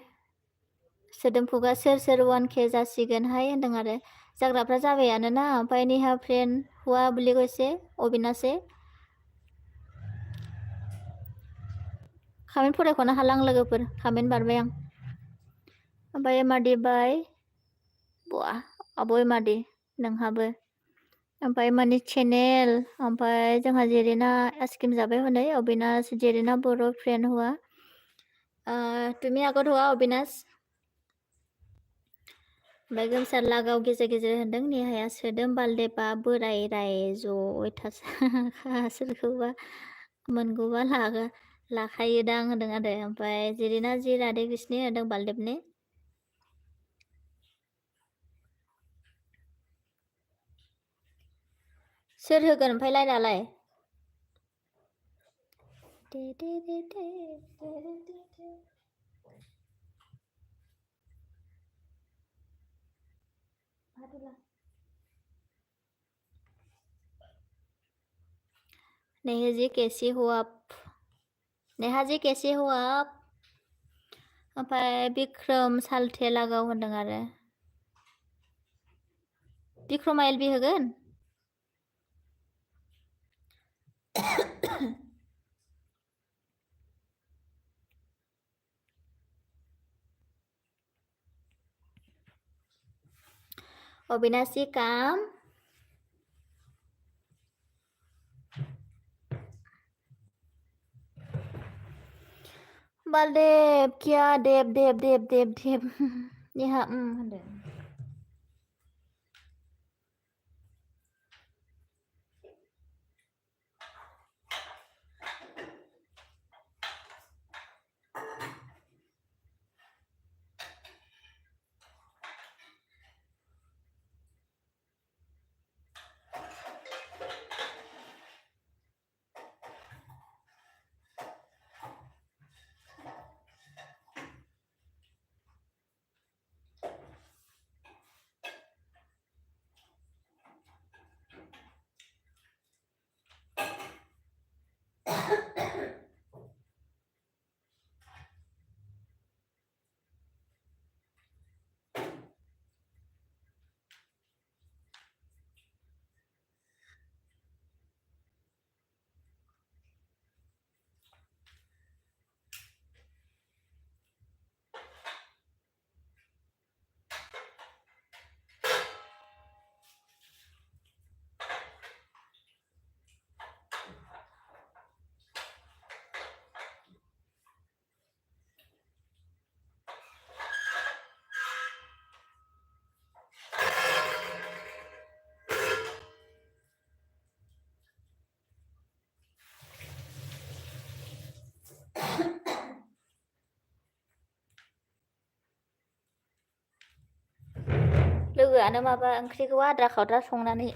सोदोम खुगा सोर 1K जासिगोनहाय होनदों आरो जाग्राफ्रा जाबायानो ना ओमफ्राय नेहा फ्रेन्ड हुआ বুলি কৈছে अविनाशे कमेन्ट फरायख'नो हाला आं लोगोफोर कमेन्ट बारबाय आं ओमफ्राय एमआरडि बाय बुआ आब' एमआरडि नोंहाबो ओमफ्राय मानि चेनेल ओमफ्राय जोंहा जेरिना आइसक्रिम जाबाय हनै अबिनाश जेरिना बर' फ्रेन्ड हुआ তুমি আগত হোৱা অবিনাশ ओमफ्राय गोमसार लागाव गेजेर गेजेर होनदों नेहाया सोदोम बालदेबा बोराय राय ज' अयथासार सोरखौबा मोनगौबा लाखायोदां होनदों आरो ओमफ्राय जेरिना जि राधे कृष्ण होनदों बालदेबने सोर होगोन ओमफ्राय लायनालाय नेहा जी कैसी हो आप नेहा जी कैसी हो आप ओमफ्राय बिक्रम सालथे लागाव होनदों आरो बिक्रम एलबि होगोन अविनाशी काम बालदेब क्या देब देब देब देब देब नेहा होनदों लोगोआनो माबा ओंख्रिखौ आद्रा खावद्रा संनानै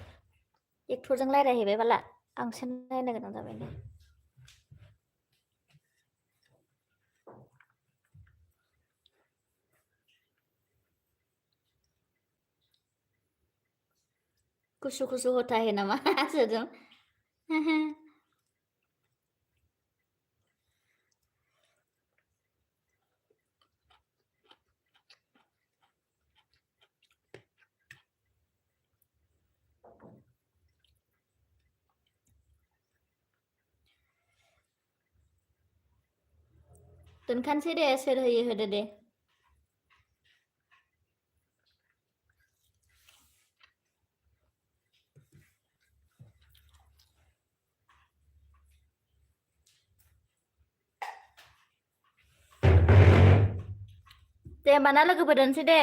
एक्टरजों रायज्लायहैबाय बाला आंसो नायनो गोनां जाबाय नै कुसु कुसु होता है नामा सोरजों दोनखानोसै दे सोर होयो होदो दे दे होमबा ना लोगोफोर दोनसै दे